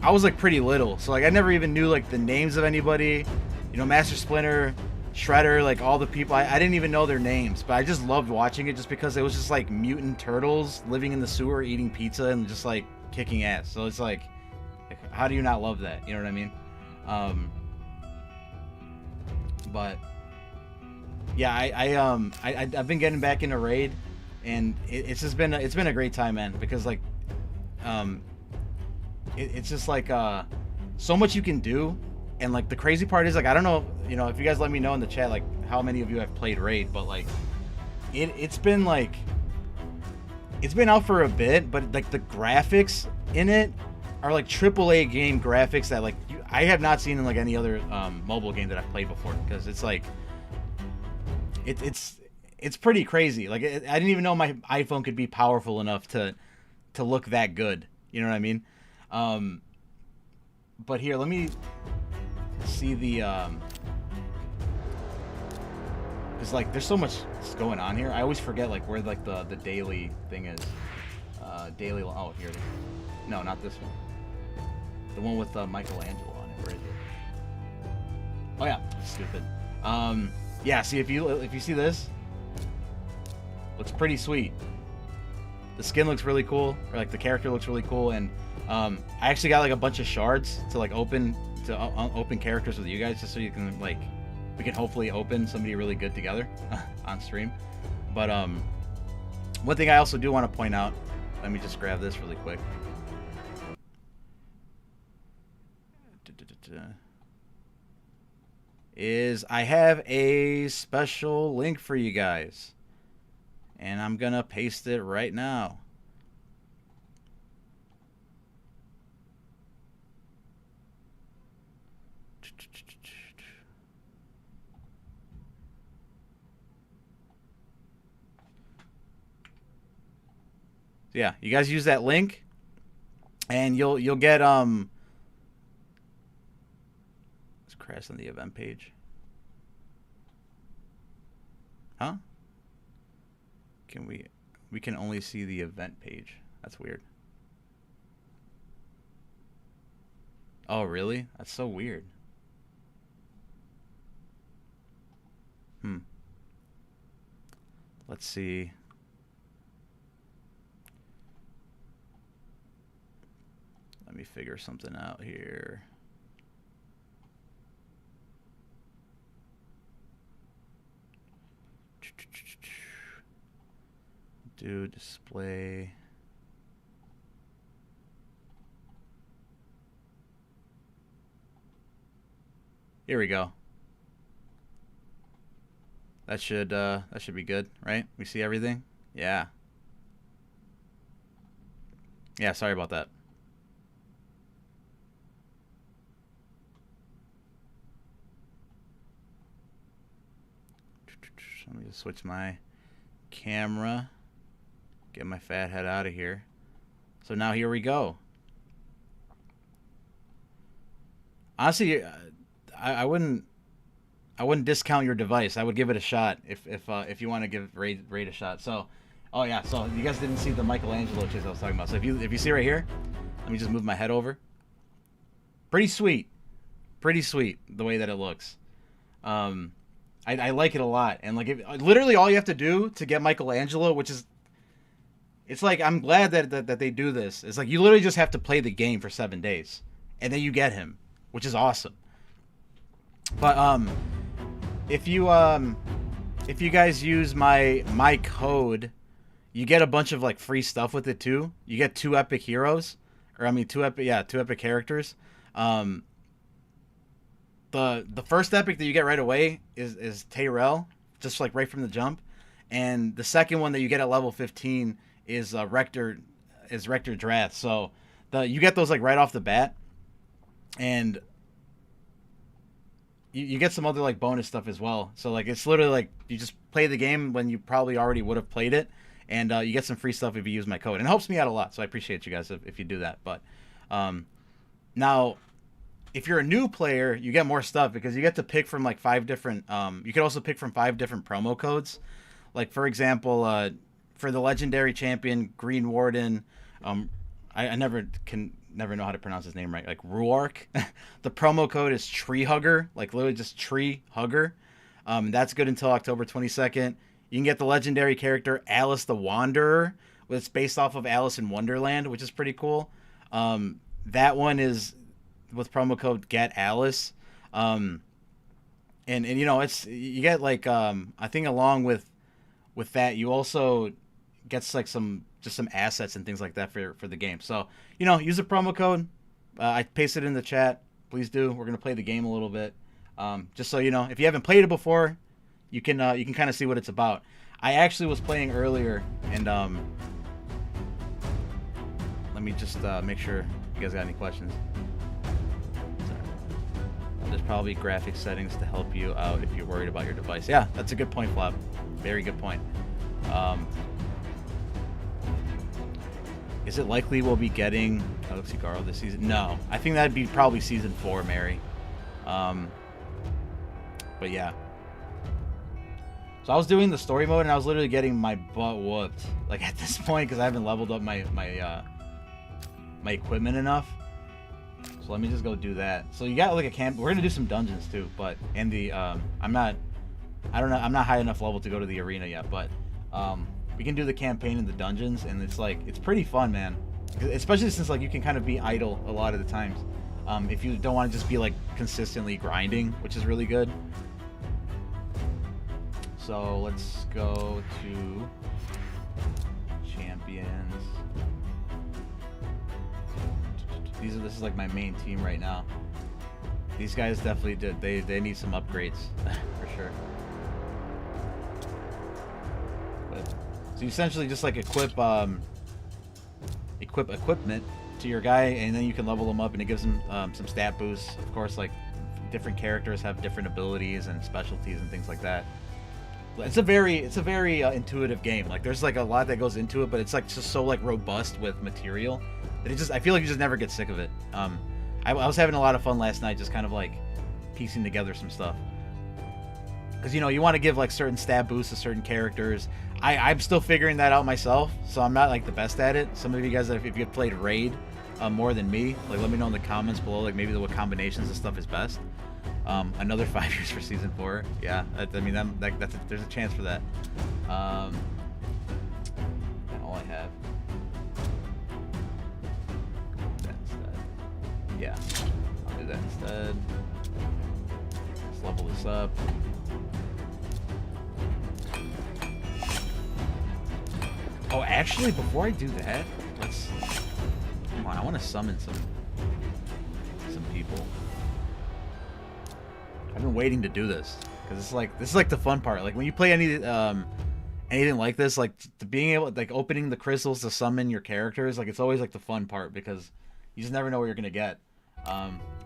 I was like pretty little, so like I never even knew like the names of anybody. You know, Master Splinter, Shredder, like all the people. I didn't even know their names, but I just loved watching it just because it was just like mutant turtles living in the sewer, eating pizza, and just like kicking ass. So it's like how do you not love that? You know what I mean? But yeah, I've been getting back into Raid, and it's just been a great time, man. Because like, it's just like so much you can do, and like the crazy part is like I don't know, you know, if you guys let me know in the chat like how many of you have played Raid, but like it's been out for a bit, but like the graphics in it are like AAA game graphics that like I have not seen in like any other mobile game that I've played before, because it's like it's pretty crazy. Like I didn't even know my iPhone could be powerful enough to look that good. You know what I mean? But here, let me see the because like there's so much going on here. I always forget like where like the daily thing is. Daily. Oh, here. No, not this one. The one with Michelangelo on it. Where is it? Oh yeah, stupid. Yeah. See, if you see this, looks pretty sweet. The skin looks really cool, or like the character looks really cool, and I actually got like a bunch of shards to like open characters with you guys, just so you can like we can hopefully open somebody really good together on stream. But one thing I also do want to point out, let me just grab this really quick. Is I have a special link for you guys, and I'm gonna paste it right now. Yeah, you guys use that link, and you'll get let's crash on the event page. Huh? Can we can only see the event page. That's weird. Oh, really? That's so weird. Let's see. Let me figure something out here. Do display. Here we go. That should be good, right? We see everything? Yeah. Yeah, sorry about that. Let me just switch my camera. Get my fat head out of here. So now here we go. Honestly, I wouldn't discount your device. I would give it a shot if you want to give Raid a shot. So, oh yeah. So you guys didn't see the Michelangelo chase I was talking about. So if you see right here, let me just move my head over. Pretty sweet the way that it looks. I like it a lot, and like literally all you have to do to get Michelangelo, which is, it's like, I'm glad that they do this. It's like you literally just have to play the game for 7 days, and then you get him, which is awesome. But if you guys use my code, you get a bunch of like free stuff with it too. You get 2 epic heroes, or I mean 2 epic characters. The first epic that you get right away is Tayrel, just like right from the jump, and the second one that you get at level 15 is Rector Drath. So you get those like right off the bat, and you get some other like bonus stuff as well. So like it's literally like you just play the game when you probably already would have played it, and you get some free stuff if you use my code, and it helps me out a lot. So I appreciate you guys if you do that. But now, if you're a new player, you get more stuff because you get to pick from like 5 different. You can also pick from 5 different promo codes. Like for example, for the legendary champion Green Warden, I never know how to pronounce his name right. Like Ruark, the promo code is Tree Hugger, like literally just Tree Hugger. That's good until October 22nd. You can get the legendary character Alice the Wanderer, which is based off of Alice in Wonderland, which is pretty cool. That one is with promo code Get Alice, and you know, it's, you get like I think along with that you also get like some assets and things like that for the game. So you know, use the promo code. I pasted it in the chat. Please do. We're gonna play the game a little bit, just so you know, if you haven't played it before, you can kind of see what it's about. I actually was playing earlier, and let me just make sure you guys got any questions. There's probably graphic settings to help you out if you're worried about your device. Yeah, that's a good point, Flop. Very good point. Is it likely we'll be getting Galaxy Garo this season? No. I think that'd be probably season 4, Mary. But yeah. So I was doing the story mode, and I was literally getting my butt whooped, like at this point, because I haven't leveled up my equipment enough. So let me just go do that. So you got like a camp. We're gonna do some dungeons too, but in the I'm not high enough level to go to the arena yet, but we can do the campaign in the dungeons, and it's pretty fun, man. Especially since like you can kind of be idle a lot of the times. If you don't want to just be like consistently grinding, which is really good. So let's go to champions. This is like my main team right now. These guys definitely did. They need some upgrades for sure. But, so you essentially just like equip equipment to your guy, and then you can level them up, and it gives them some stat boosts. Of course, like different characters have different abilities and specialties and things like that. It's a very intuitive game. Like there's like a lot that goes into it, but it's like just so like robust with material. I feel like you just never get sick of it. I was having a lot of fun last night, just kind of like piecing together some stuff. Because you know, you want to give like certain stat boosts to certain characters. I'm still figuring that out myself, so I'm not like the best at it. Some of you guys, if you've played Raid more than me, like let me know in the comments below, like maybe what combinations of stuff is best. Another 5 years for season 4. Yeah, I mean there's a chance for that. And all I have. Yeah, I'll do that instead. Let's level this up. Oh, actually, before I do that, come on, I want to summon some people. I've been waiting to do this because this is like the fun part. Like when you play anything like this, like being able like opening the crystals to summon your characters, like it's always like the fun part because you just never know what you're gonna get.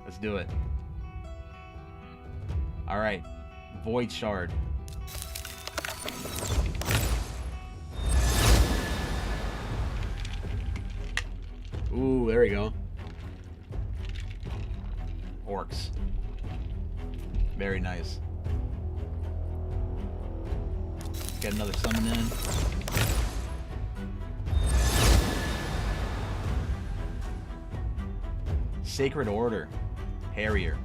Let's do it. All right, Void Shard. Ooh, there we go. Orcs. Very nice. Get another summon in. Sacred Order. Harrier.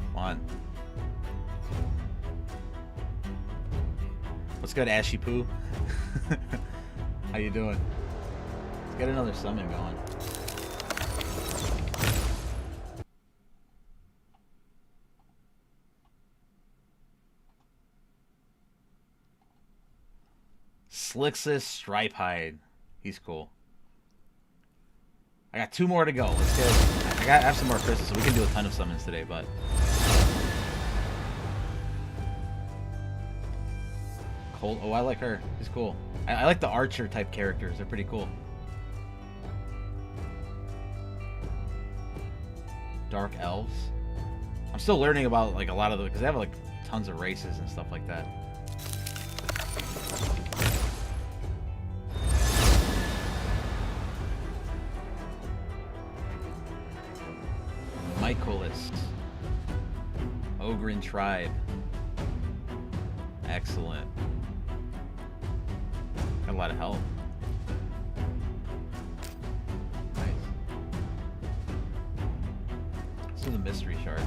Come on. What's good, Ashy Poo? How you doing? Let's get another summon going. Slixus Stripehide. He's cool. I got 2 more to go. Let's get. I have some more crystals, so we can do a ton of summons today, but. Cold. Oh, I like her. She's cool. I like the archer type characters. They're pretty cool. Dark elves. I'm still learning about like a lot of the because they have like tons of races and stuff like that. Michaelis. Ogren Tribe. Excellent. Got a lot of health. Nice. Let's do the mystery shards.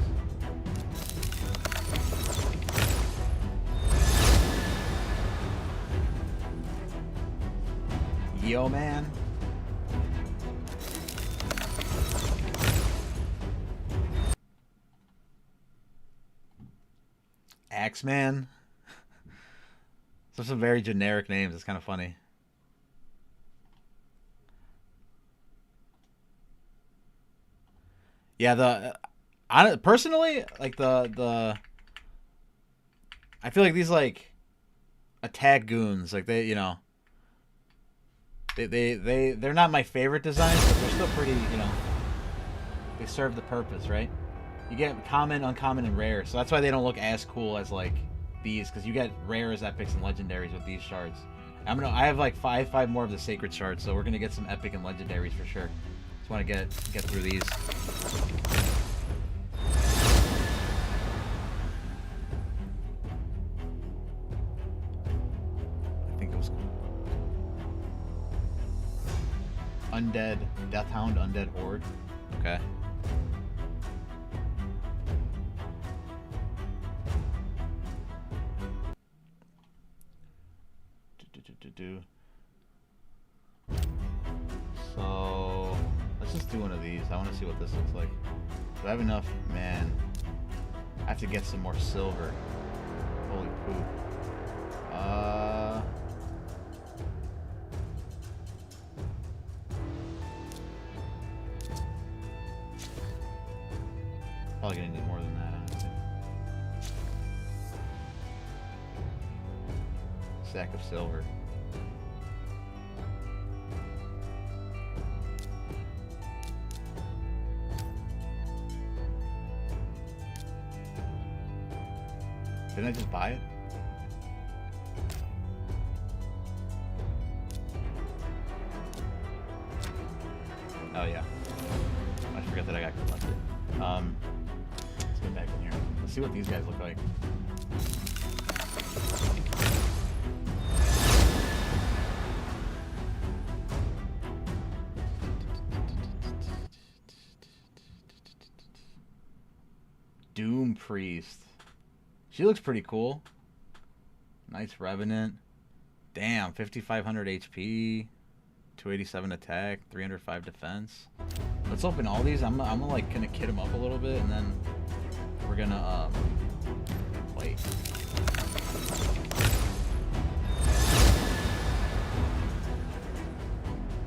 Yo, man. Axeman. Those are some very generic names. It's kind of funny. Yeah, personally, like the I feel like these like attack goons, like they, you know, they're not my favorite designs, but they're still pretty, you know, they serve the purpose, right? You get common, uncommon, and rare, so that's why they don't look as cool as like these, because you get rares, epics, and legendaries with these shards. I have like five more of the sacred shards, so we're gonna get some epic and legendaries for sure. Just want to get through these. I think it was Undead Deathhound, Undead Horde. Okay. So let's just do one of these. I want to see what this looks like. Do I have enough? Man, I have to get some more silver. Holy poop. Probably gonna need more than that, honestly. Sack of silver. Didn't I just buy it? Oh yeah. I forgot that I got collected. Let's get back in here. Let's see what these guys look like. Doom Priest. She looks pretty cool. Nice Revenant. Damn, 5,500 HP, 287 attack, 305 defense. Let's open all these. I'm like gonna kit them up a little bit, and then we're gonna wait.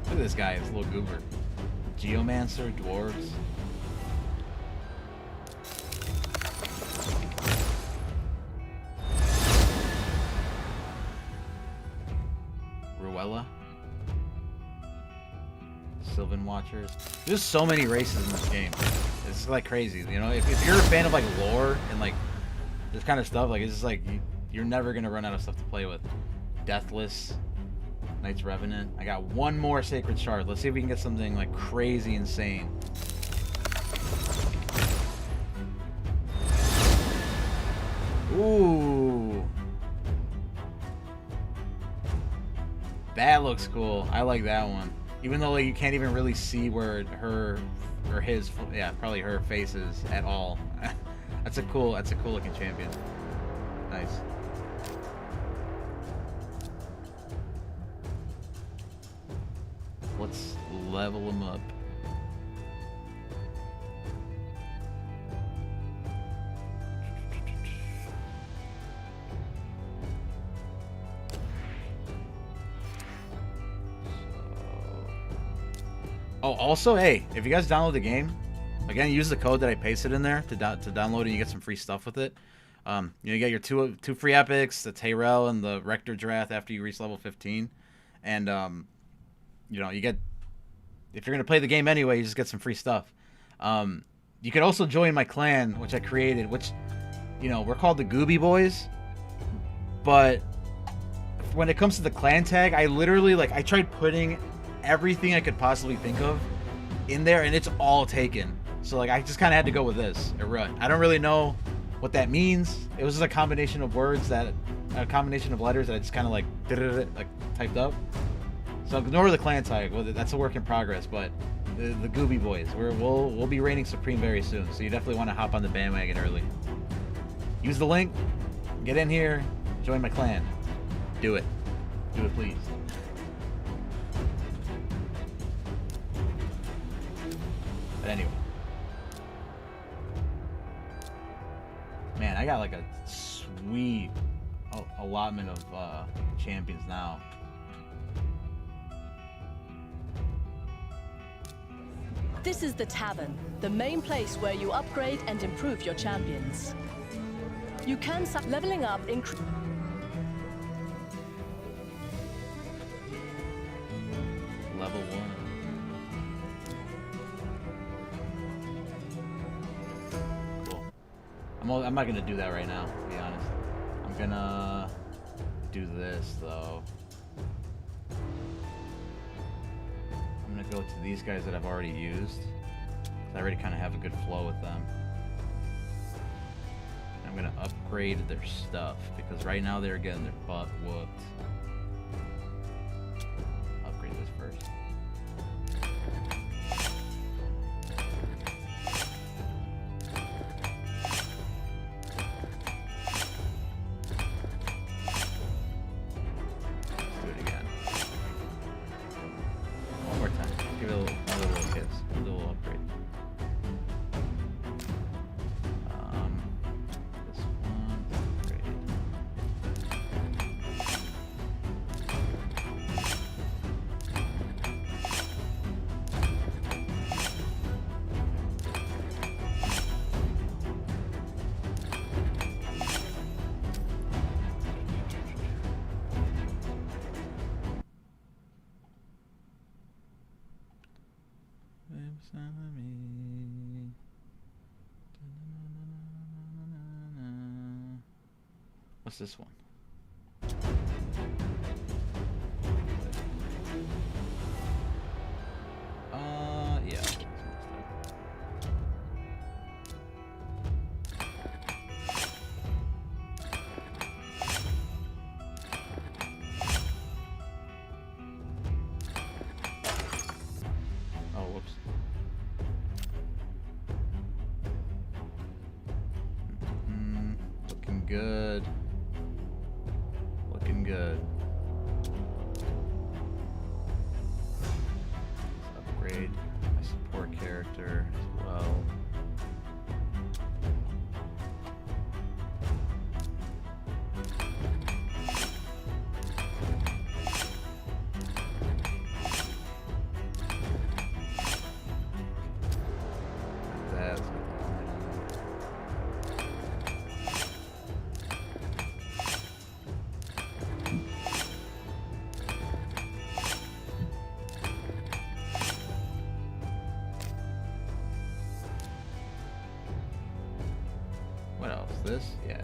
Look at this guy, this little goober. Geomancer, dwarves. Sylvan Watchers. There's so many races in this game. It's like crazy, you know. If you're a fan of like lore and like this kind of stuff, like it's just like you're never gonna run out of stuff to play with. Deathless, Knight's Revenant. I got one more Sacred Shard. Let's see if we can get something like crazy insane. Ooh. That looks cool. I like that one. Even though like, you can't even really see where her or his, yeah, probably her face is at all. That's a cool looking champion. Nice. Let's level him up. Oh, also, hey, if you guys download the game, again, use the code that I pasted in there to download it. And you get some free stuff with it. You get your two free epics, the Tayrel and the Rector Drath after you reach level 15, and you get, if you're gonna play the game anyway, you just get some free stuff. You can also join my clan, which I created, which we're called the Gooby Boys, but when it comes to the clan tag, I literally I tried putting everything I could possibly think of in there, and it's all taken. So I just kind of had to go with this. I don't really know what that means. It was just a combination of words a combination of letters that I just kind of typed up. So ignore the clan tag. Well, that's a work in progress. But the Gooby Boys, we'll be reigning supreme very soon. So you definitely want to hop on the bandwagon early. Use the link, get in here, join my clan. Do it, please. But anyway, man, I got a sweet allotment of champions now. This is the Tavern, the main place where you upgrade and improve your champions. You can leveling up Level 1. I'm not gonna do that right now, to be honest. I'm gonna do this though. I'm gonna go to these guys that I've already used. I already kind of have a good flow with them. I'm gonna upgrade their stuff because right now they're getting their butt whooped. Upgrade this first. What's this one? Yeah. Oh, whoops. Looking good. Looking good. Let's upgrade my support character as well. That's what else? This? Yeah.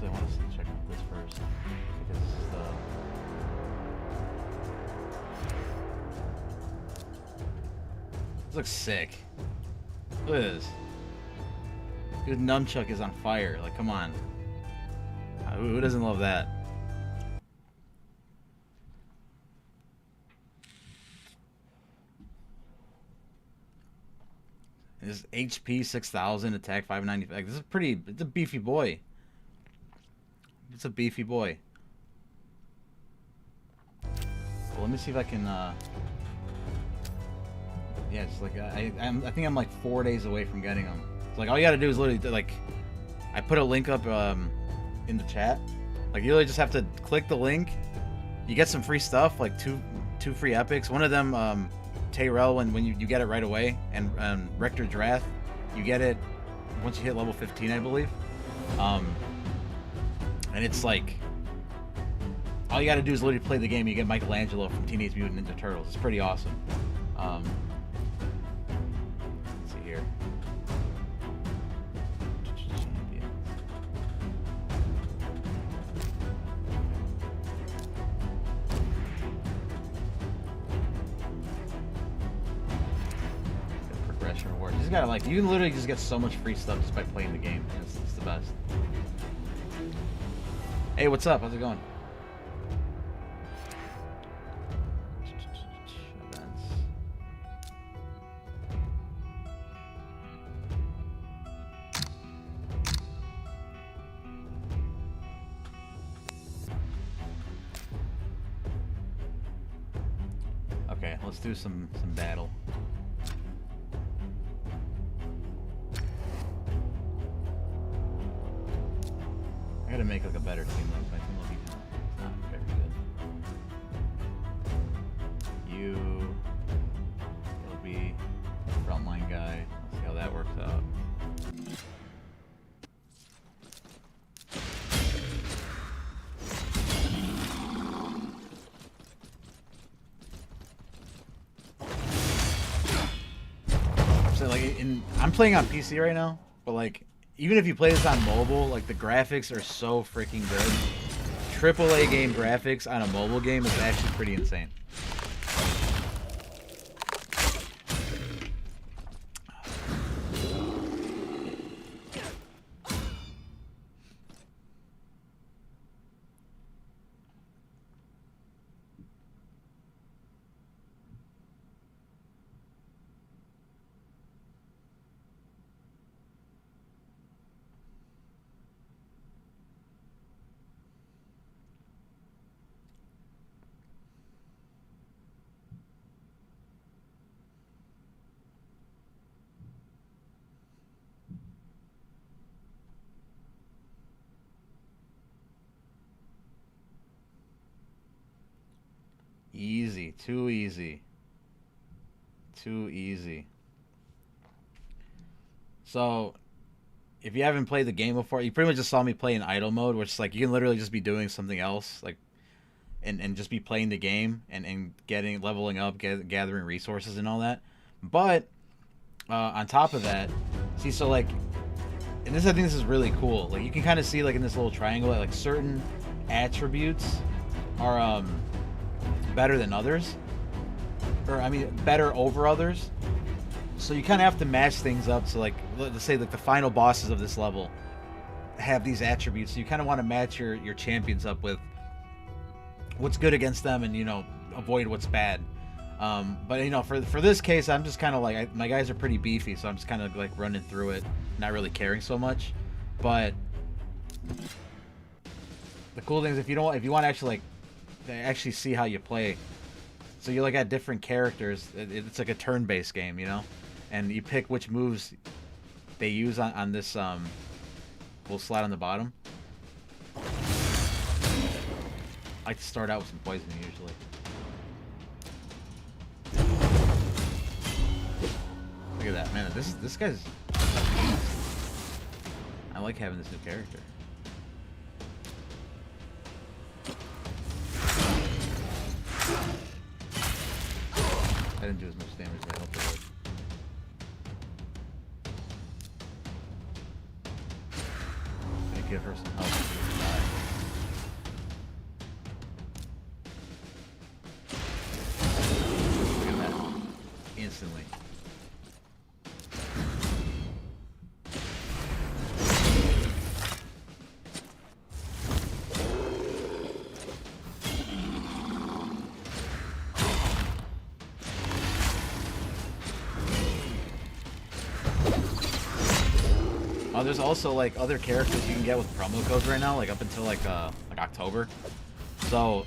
Actually, I want to check out this first because this is this looks sick. Look at this. Dude, nunchuck is on fire. Like, come on. Who doesn't love that? This HP 6000, attack 595. This is pretty. It's a beefy boy. It's a beefy boy. Well, let me see if I can. Yeah, it's like I think I'm like 4 days away from getting them. It's like all you gotta do is literally like, I put a link up in the chat. Like you literally just have to click the link. You get some free stuff, like two free epics. One of them, Tayrel, when you get it right away, and Rector Drath, you get it once you hit level 15, I believe. And it's like all you got to do is literally play the game. You get Michelangelo from Teenage Mutant Ninja Turtles. It's pretty awesome. Let's see here. Progression reward. You just gotta like. You can literally just get so much free stuff just by playing the game. It's the best. Hey, what's up? How's it going? Events. Okay, let's do some battle. I gotta make like a better team though. My team will be not very good. You will be frontline guy. Let's see how that works out. So like I'm playing on PC right now, but like even if you play this on mobile, like the graphics are so freaking good. AAA game graphics on a mobile game is actually pretty insane. Easy, too easy. Too easy. So, if you haven't played the game before, you pretty much just saw me play in idle mode, which is like you can literally just be doing something else, like, and just be playing the game and getting leveling up, gathering resources and all that. But on top of that, see, so like, and this I think this is really cool. Like you can kind of see like in this little triangle, like certain attributes are better than others, or I mean better over others. So you kind of have to match things up. So like let's say like the final bosses of this level have these attributes, so you kind of want to match your champions up with what's good against them, and you know, avoid what's bad. But you know, for this case, I'm just kind of like my guys are pretty beefy, so I'm just kind of like running through it, not really caring so much. But the cool thing is if you want to actually see how you play, so you look at different characters. It's like a turn-based game, you know, and you pick which moves they use on this little slide on the bottom. I like to start out with some poisoning usually. Look at that, man. This guy's. I like having this new character. I didn't do as much damage as I hoped I would. give her some help. So she doesn't die. Look at that. Instantly. There's also like other characters you can get with promo codes right now, like up until like October. So,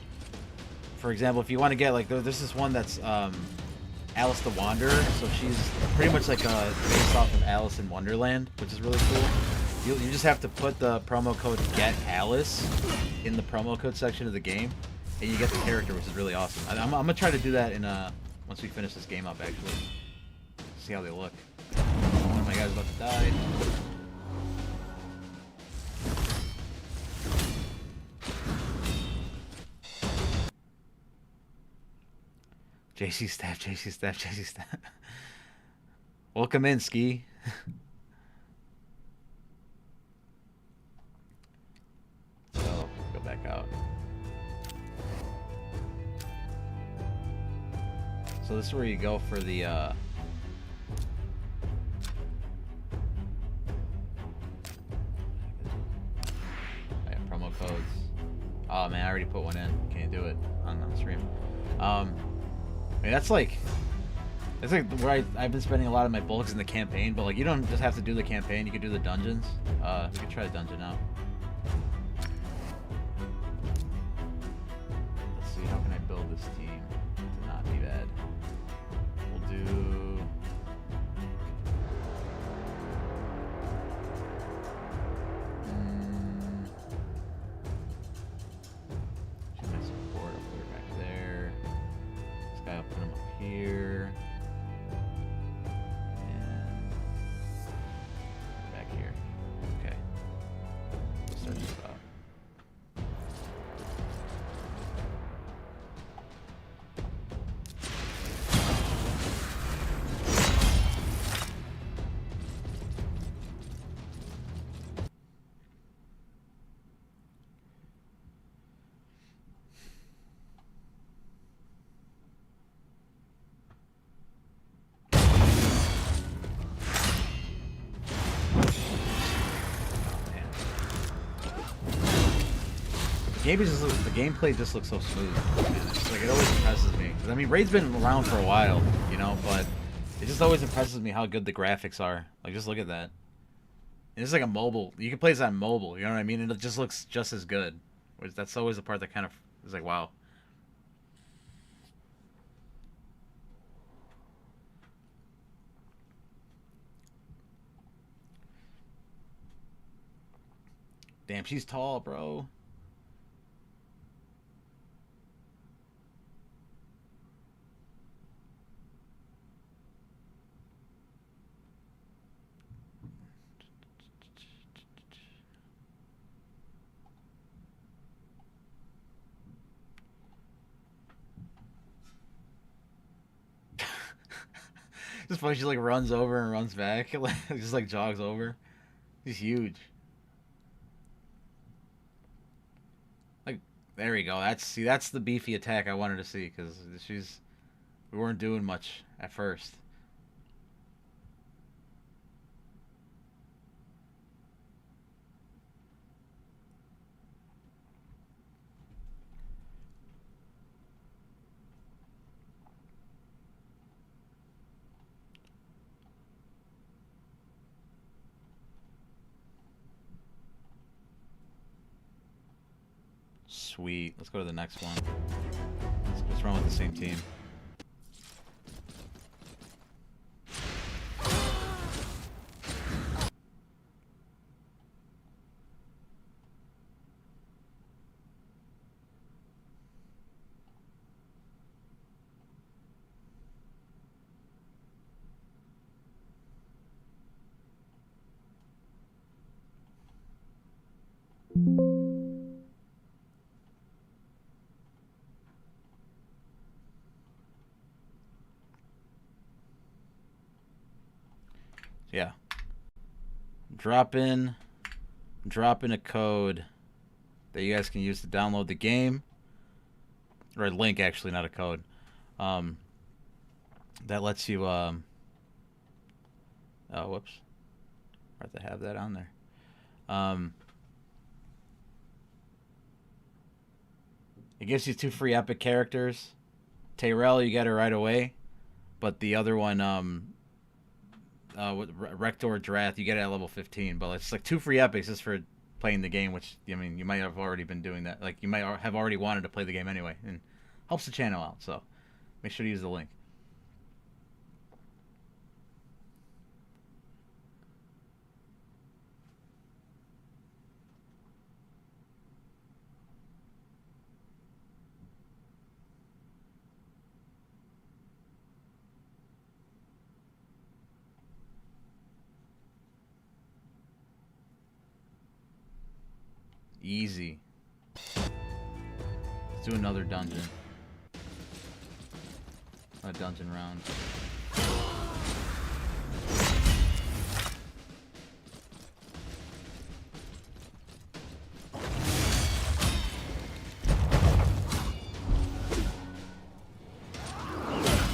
for example, if you want to get like there's this one that's Alice the Wanderer. So she's pretty much like based off of Alice in Wonderland, which is really cool. You just have to put the promo code Get Alice in the promo code section of the game, and you get the character, which is really awesome. I'm gonna try to do that in once we finish this game up, actually. See how they look. One of my guys about to die. JC staff, JC staff, JC staff. Welcome in, Ski. So, go back out. So this is where you go for the yeah, promo codes. Oh man, I already put one in. Can't do it on the stream. I mean, that's like where I've been spending a lot of my bulks in the campaign, but like you don't just have to do the campaign, you can do the dungeons. We could try the dungeon out. Let's see, how can I build this team to not be bad? We'll do should my support, I'll put her back there. This guy, I'll put him up here. And back here. Okay. We'll start this out. The gameplay just looks so smooth. It's like, it always impresses me. 'Cause, I mean, Raid's been around for a while, you know, but it just always impresses me how good the graphics are. Like, just look at that. And it's like a mobile. You can play this on mobile, you know what I mean? And it just looks just as good. Which that's always the part that kind of is like, wow. Damn, she's tall, bro. It's funny, she like runs over and runs back, just like jogs over. She's huge. Like, there we go. That's the beefy attack I wanted to see, because we weren't doing much at first. Sweet. Let's go to the next one. Let's run with the same team. Yeah. Drop in dropping a code that you guys can use to download the game, or a link actually, not a code. That lets you. Oh, whoops. I have to have that on there. It gives you 2 free epic characters. Tayrel, you get her right away, but the other one, Rector Drath, you get it at level 15. But it's like 2 free epics just for playing the game, which, I mean, you might have already been doing that. Like, you might have already wanted to play the game anyway, and helps the channel out. So make sure to use the link. Easy. Let's do another dungeon. A dungeon round.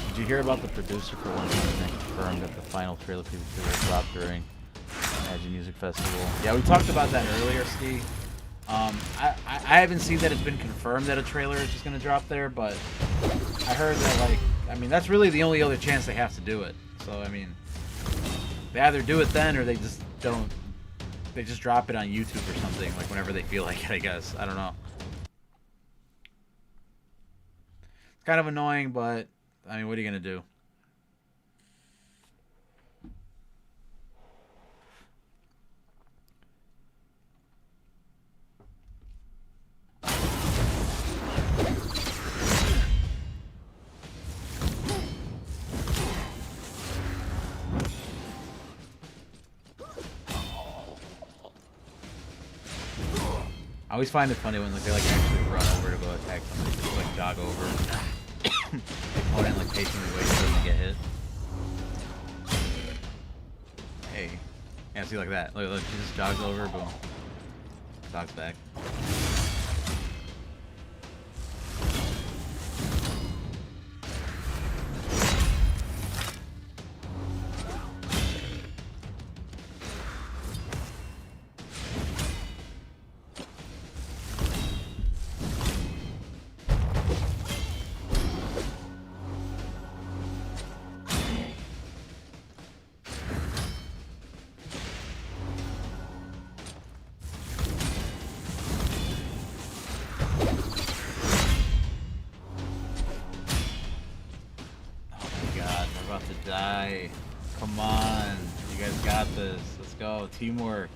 Did you hear about the producer for One Punch Man confirmed that the final trailer for the will drop during Magic Music Festival? Yeah, we talked about that earlier, Steve. I haven't seen that it's been confirmed that a trailer is just going to drop there, but I heard that, like, I mean, that's really the only other chance they have to do it. So, I mean, they either do it then or they just don't. They just drop it on YouTube or something, like, whenever they feel like it, I guess. I don't know. It's kind of annoying, but, I mean, what are you going to do? I always find it funny when, like, they, like, actually run over to go attack somebody, just, like, jog over. The opponent, like, patiently waits for them to get hit. Hey. Yeah, see, like that. Look, she just jogs over, boom. Jogs back. Die. Come on. You guys got this. Let's go. Teamwork.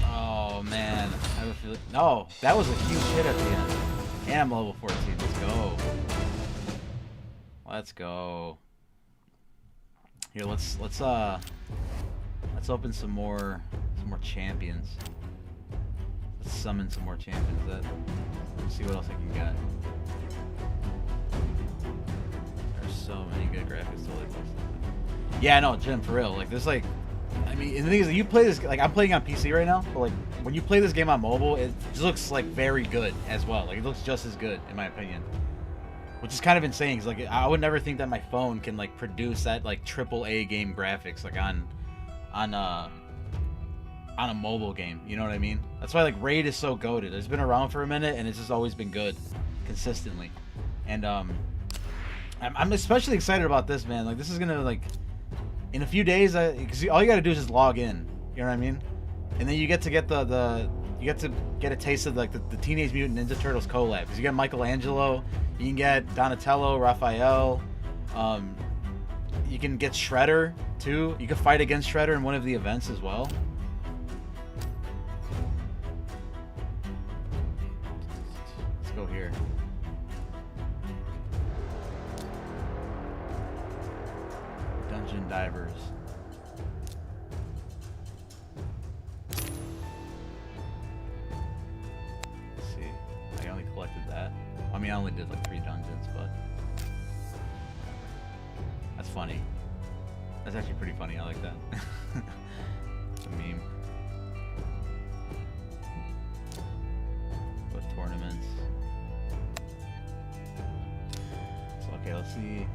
Oh, man. I have a feeling. No, that was a huge hit at the end. And I'm level 14. Let's go. Let's go. Here, let's open some more champions. Let's summon some more champions. Let's see what else I can get. There's so many good graphics to look at. Yeah, no, Jim, for real. Like, there's like, I mean, the thing is, you play this, like, I'm playing on PC right now, but like, when you play this game on mobile, it just looks like very good as well. Like, it looks just as good, in my opinion. Which is kind of insane, because like, I would never think that my phone can like produce that like AAA game graphics like on a mobile game, you know what I mean? That's why like Raid is so goated. It's been around for a minute and it's just always been good consistently. And I'm especially excited about this, man. Like, this is gonna, like, in a few days, because all you gotta do is just log in, you know what I mean? And then you get to get you get to get a taste of like the Teenage Mutant Ninja Turtles collab, because you get Michelangelo, you can get Donatello, Raphael, you can get Shredder too. You can fight against Shredder in one of the events as well. Let's go here. Dungeon Divers. Let's see. I only collected that. I mean, I only did like 3 dungeons, but that's funny. That's actually pretty funny. I like that. It's a meme. With tournaments. So okay, let's see.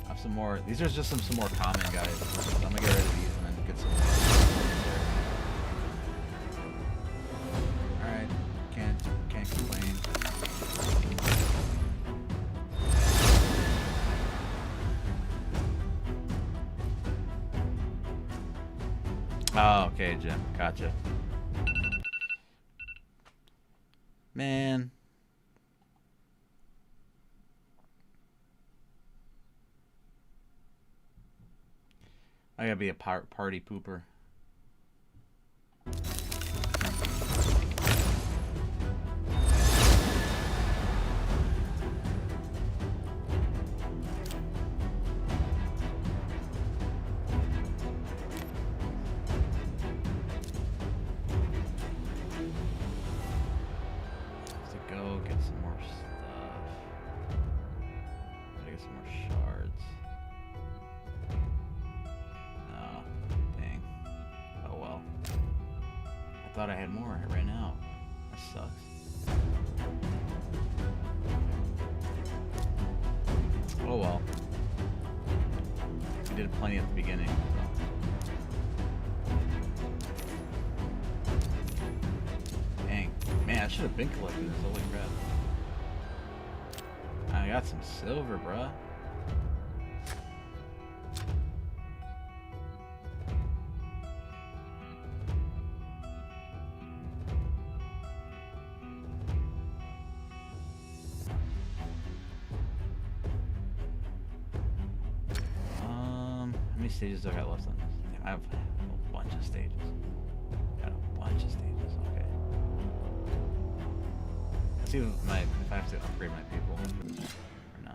I have some more. These are just some more common guys. So I'm gonna get rid of these and then get some more. Alright, can't complain. Oh, okay, Jim. Gotcha. Man. I gotta be a party pooper. Thought I had more right now. That sucks. Oh well. We did plenty at the beginning. So. Dang. Man, I should have been collecting this. Holy crap. I got some silver, bruh. How many stages do I got left on this? Damn, I have a bunch of stages. Got a bunch of stages. Okay. Let's see if I have to upgrade my people or not.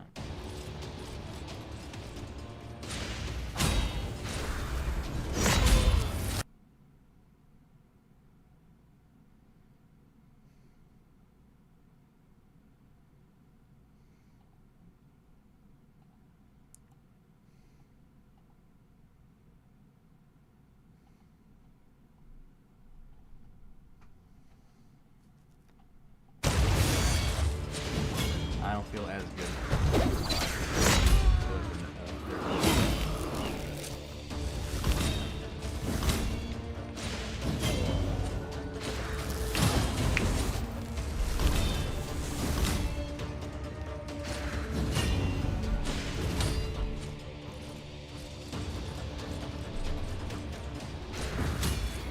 I don't feel as good.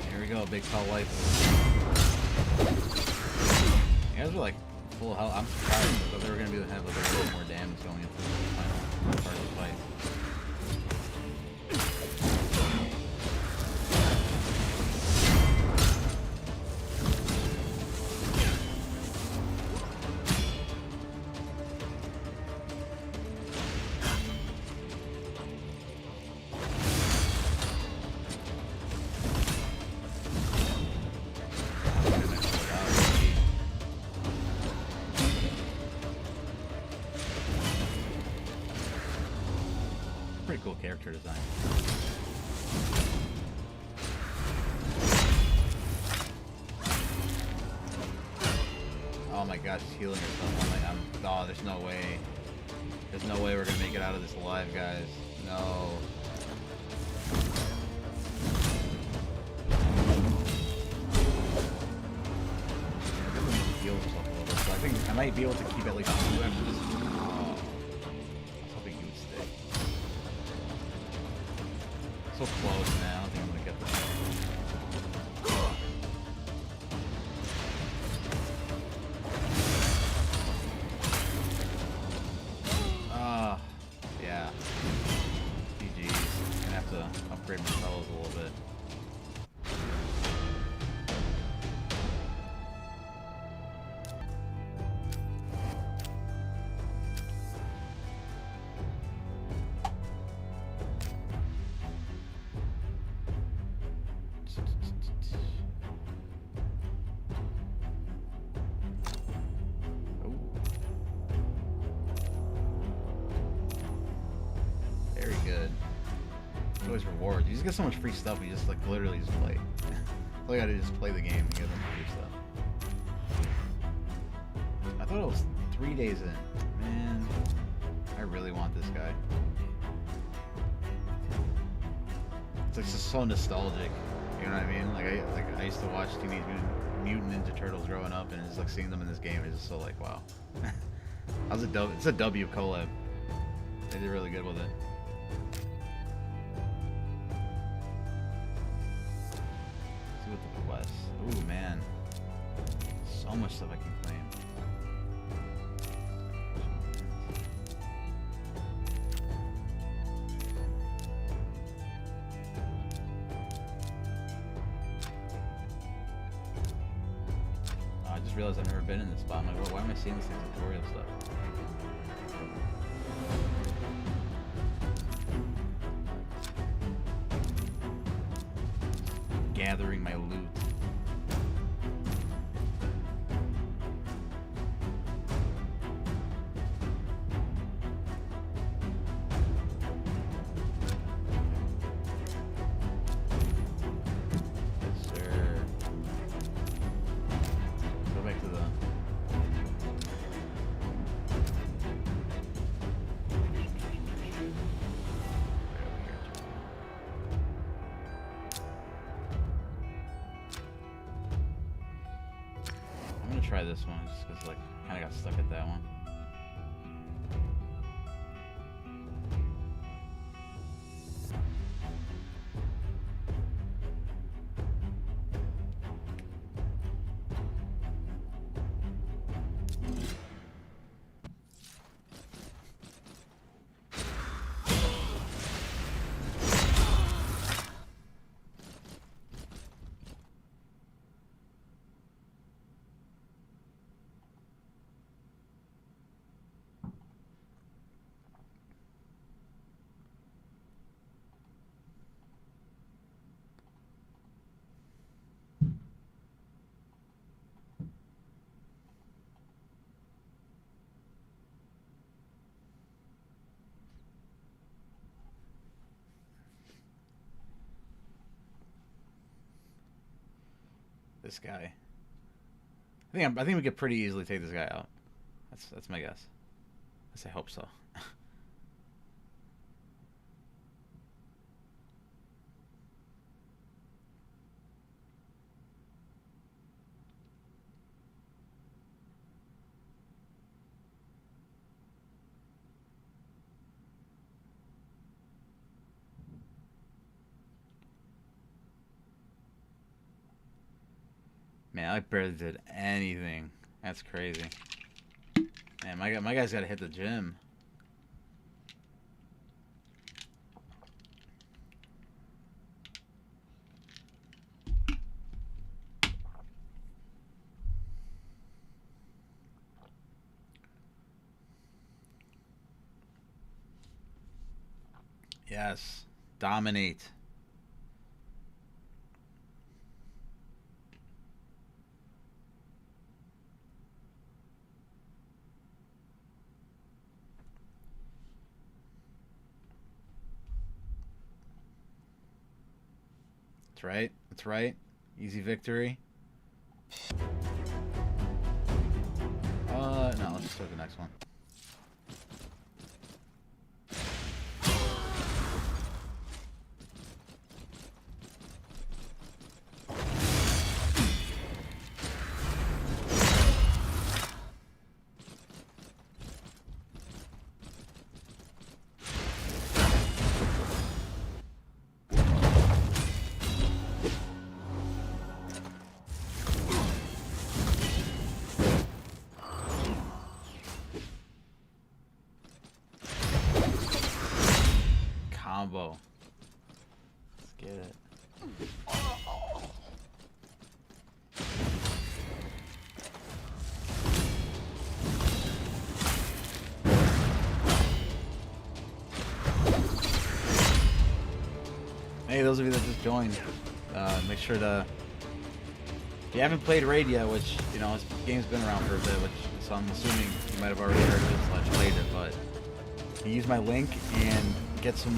Here we go, big tall life. You guys are like full health. I'm surprised. I thought they were going to be able to have like a little more damage going into the final part of the fight. Pretty cool character design. Oh my gosh, she's healing herself. Oh, there's no way. There's no way we're gonna make it out of this alive, guys. No. Heal himself a little bit, so I think I might be able to keep at least 2 after this. So close now. I think I'm gonna get this. Yeah. GG's. Gonna have to upgrade my fellows a little bit. Very good. always rewards. You just get so much free stuff. You just like literally just play. All you gotta do is just play the game and get them free stuff. I thought it was 3 days in. Man, I really want this guy. It's like just so nostalgic. You know what I mean? Like I used to watch Teenage Mutant Ninja Turtles growing up, and just like seeing them in this game is just so like wow. It's a W collab. They did really good with it. Let's see what the quest. Ooh man, so much stuff I can claim. I just realized I've never been in this spot. I'm like, well, why am I seeing this tutorial stuff? Gathering my loot. Yes, sir. Go back to the... I'm gonna try this one just because like kind of got stuck at that one. This guy. I think we could pretty easily take this guy out. That's my guess. I hope so. Man, I barely did anything. That's crazy. Man, my guy's got to hit the gym. Yes, dominate. That's right. That's right. Easy victory. No, let's just start the next one. Combo. Let's get it. Hey, those of you that just joined, make sure to, if you haven't played Raid yet, which, you know, this game's been around for a bit, which, so I'm assuming you might have already heard of it / played it, but you use my link and get some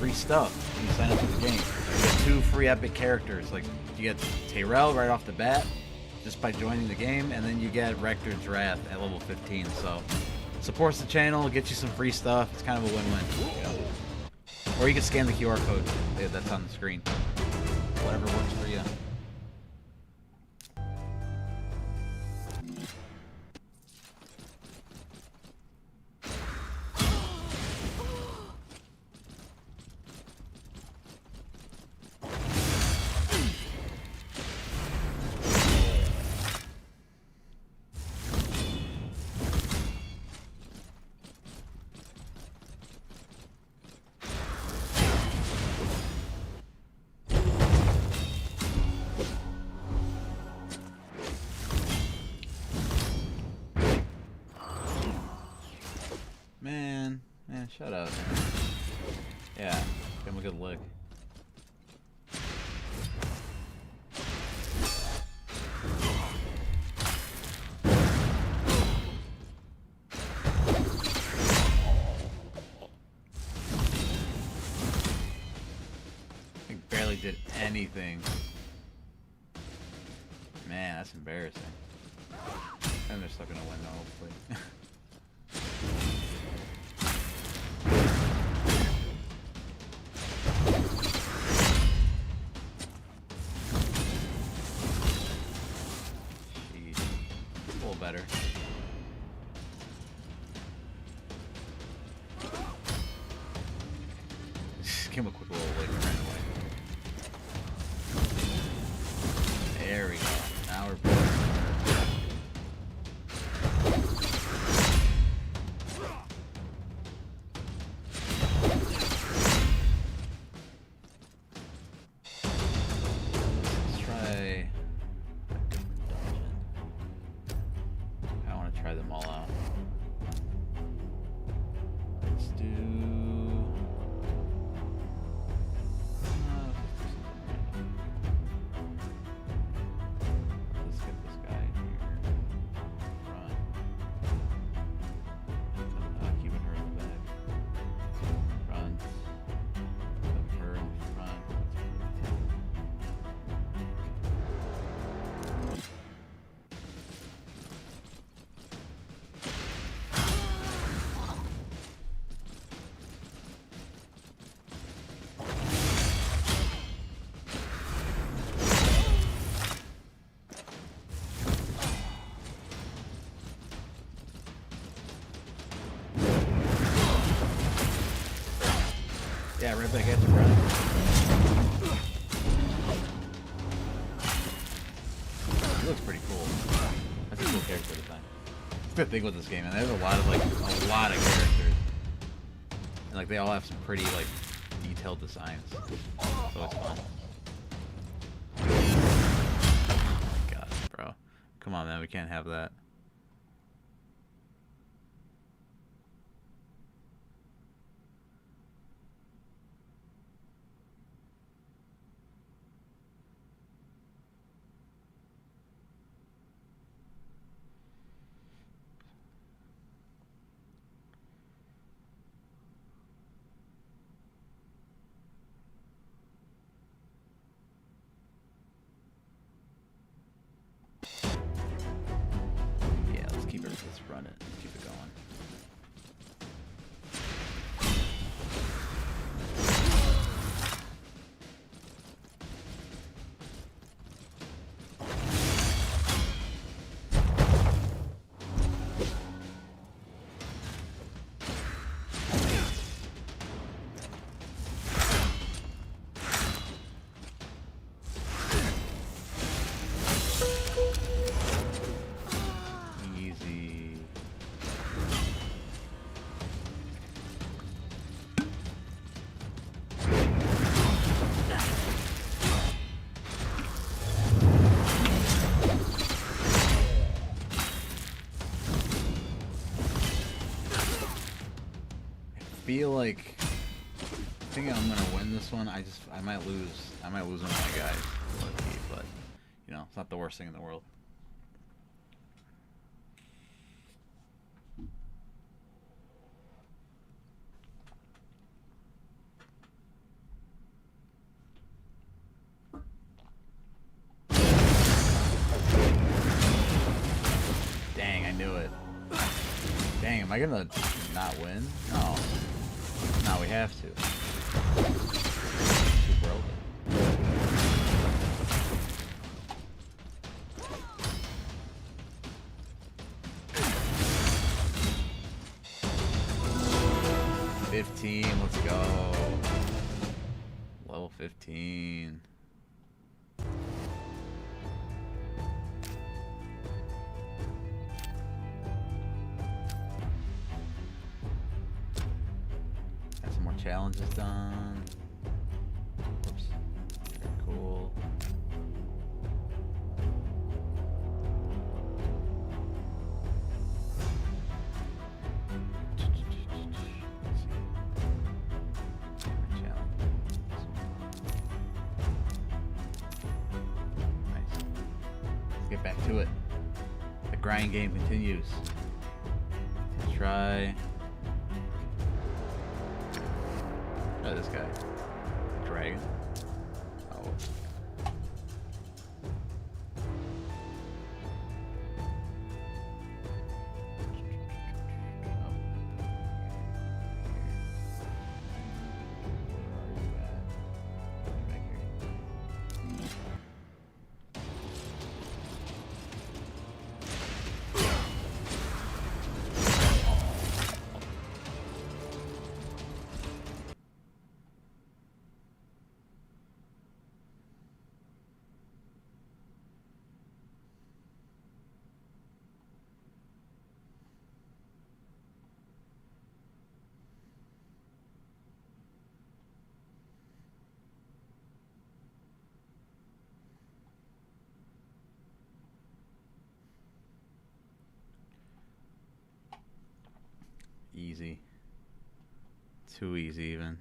free stuff when you sign up for the game. You get 2 free epic characters. Like you get Tayrel right off the bat just by joining the game, and then you get Rector Drath at level 15. So supports the channel, gets you some free stuff. It's kind of a win-win. Yeah. Or you can scan the QR code that's on the screen. Whatever works for you. Man, shut up. Yeah, give him a good lick. He barely did anything. Man, that's embarrassing. And they're still gonna win though, hopefully. Better. Just give him a quick little lick right away. There we go. Now we're playing. Let's try. Try them all out. Let's do. Let's get this guy here. Run. Keeping her in the back. Run. Put her in front. Yeah, right back at you, bro. He looks pretty cool. That's a cool character design. It's the thing with this game, and there's a lot of characters, and like they all have some pretty like detailed designs. So it's fun. God, bro, come on, man, we can't have that. Let's run it. Let's keep it going. Feel like I think I'm gonna win this one. I might lose one of my guys, but you know, it's not the worst thing in the world. I gonna not win? No. No, we have to. Too broken. Let's go. Level 15. Got some more challenges done. Oops. Very cool. Get back to it. The grind game continues. Let's try. Oh, this guy. Dragon. Oh. Easy. Too easy even.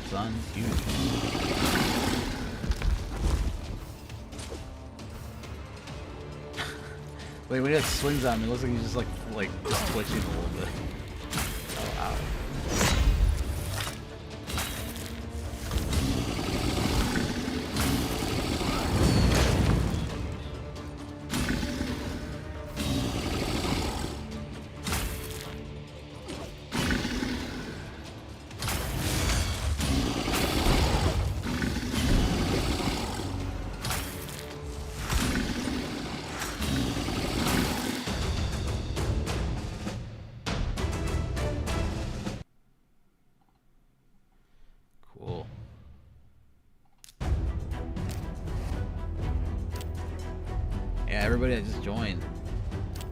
Son, huge. Wait, when he swings on me, it looks like he's just like just twitching a little bit. Oh, ow. Yeah, everybody that just joined.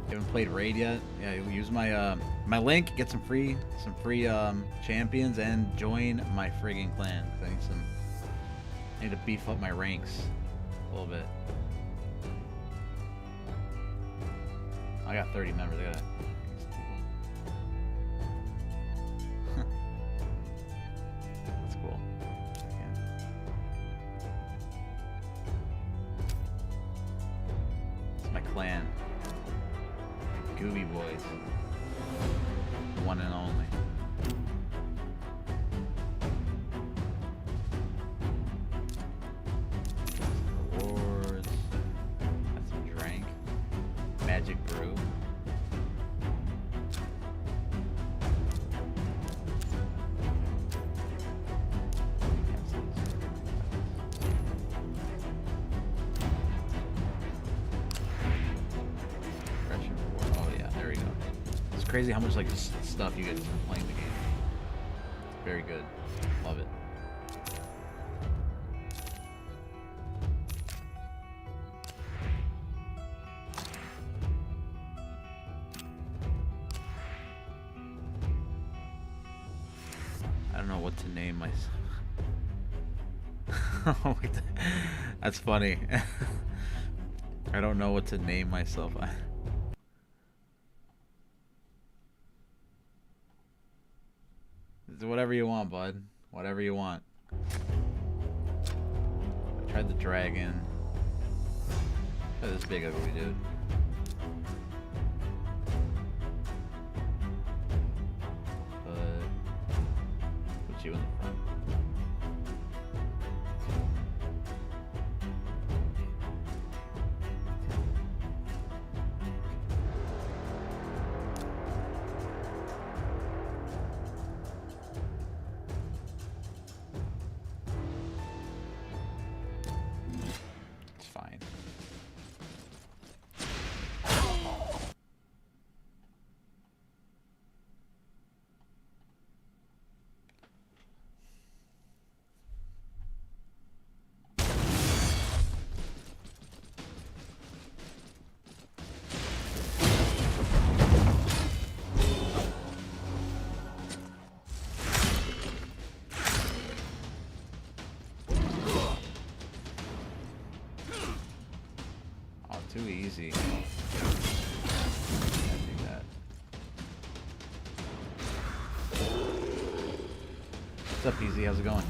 Haven't played Raid yet. Yeah, use my my link, get some free champions, and join my friggin' clan. I need to beef up my ranks a little bit. I got 30 members. I gotta. That's cool. It's my clan. Gooby Boys. The one and only. Rewards. Got some drink. Magic brew. Crazy how much like stuff you get from playing the game. Very good. Love it. I don't know what to name myself. That's funny. I don't know what to name myself. Whatever you want, bud. Whatever you want. I tried the dragon. Try this big ugly dude. Put you in the front. It's fine. Too easy. Can't do that. What's up, Easy? How's it going?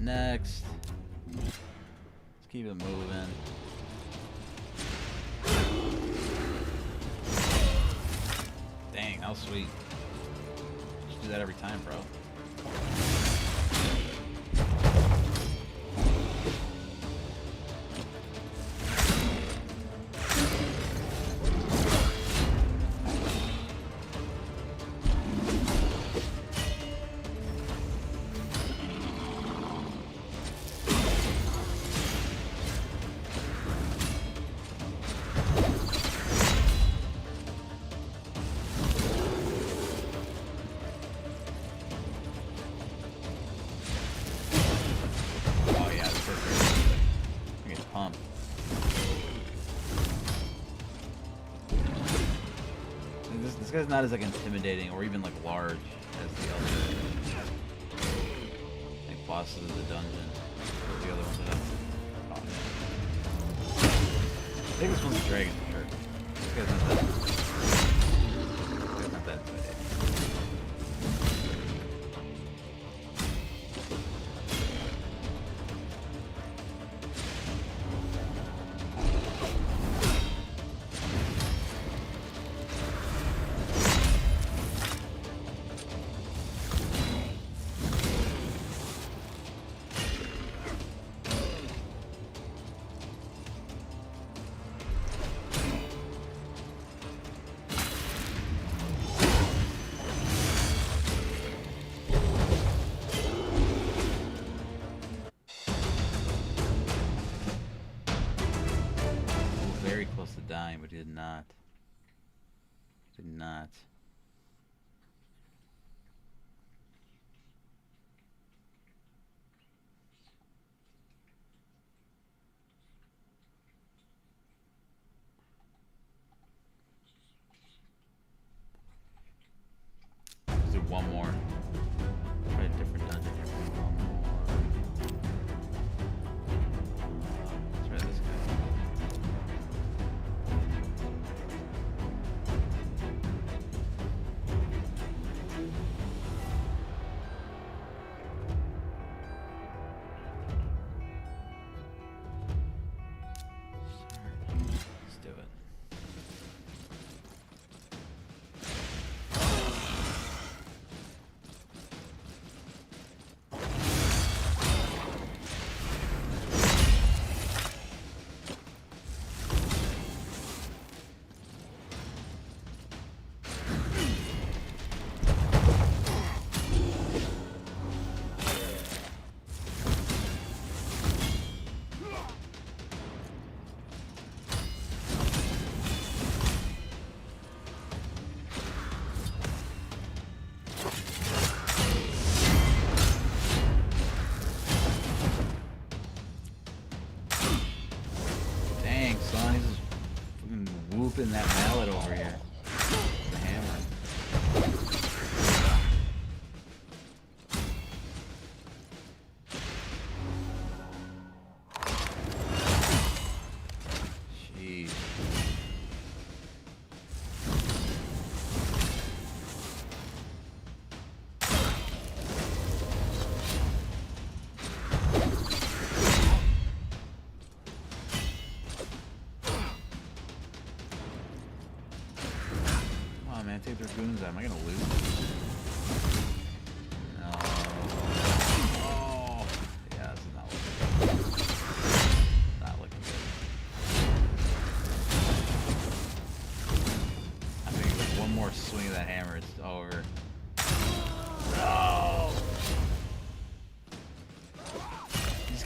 Next. Let's keep it moving. Dang, that was sweet. Just do that every time, bro. This guy's not as like intimidating or even like large as the other like bosses of the dungeon. The other ones that have. Oh, man. I think this one's a dragon for sure. This guy's not that. This guy's not that intimidating. Close to dying, but he did not. Did not. Let's do one more. Try a different dungeon here. One more. Let's try this guy.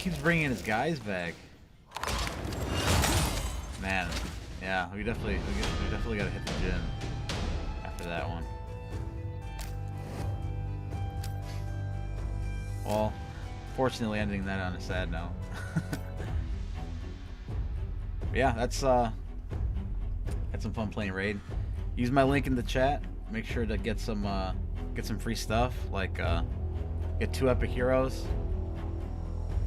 keeps bringing his guys back. Man, yeah, we definitely gotta hit the gym after that one. Well, fortunately, ending that on a sad note. Yeah, that's had some fun playing Raid. Use my link in the chat. Make sure to get some free stuff, like get 2 epic heroes.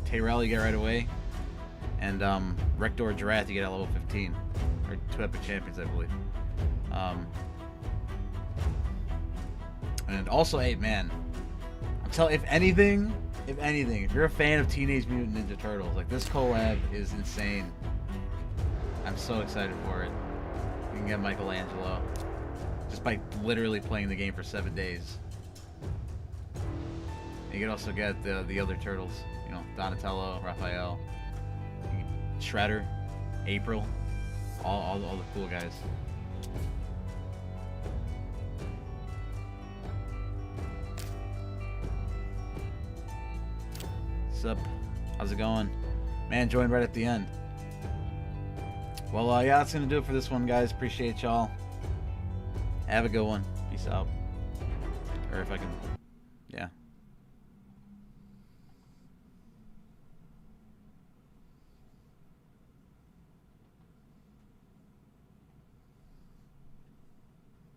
Tayrel you get right away, and Rector Drath you get at level 15, or 2 epic champions, I believe. And also, hey man, I'm telling, if anything, if you're a fan of Teenage Mutant Ninja Turtles, like, this collab is insane. I'm so excited for it. You can get Michelangelo just by literally playing the game for 7 days. And you can also get the other turtles, you know, Donatello, Raphael, Shredder, April, all the cool guys. What's up? How's it going? Man, joined right at the end. Well, yeah, that's gonna do it for this one, guys. Appreciate y'all. Have a good one. Peace out. Or if I can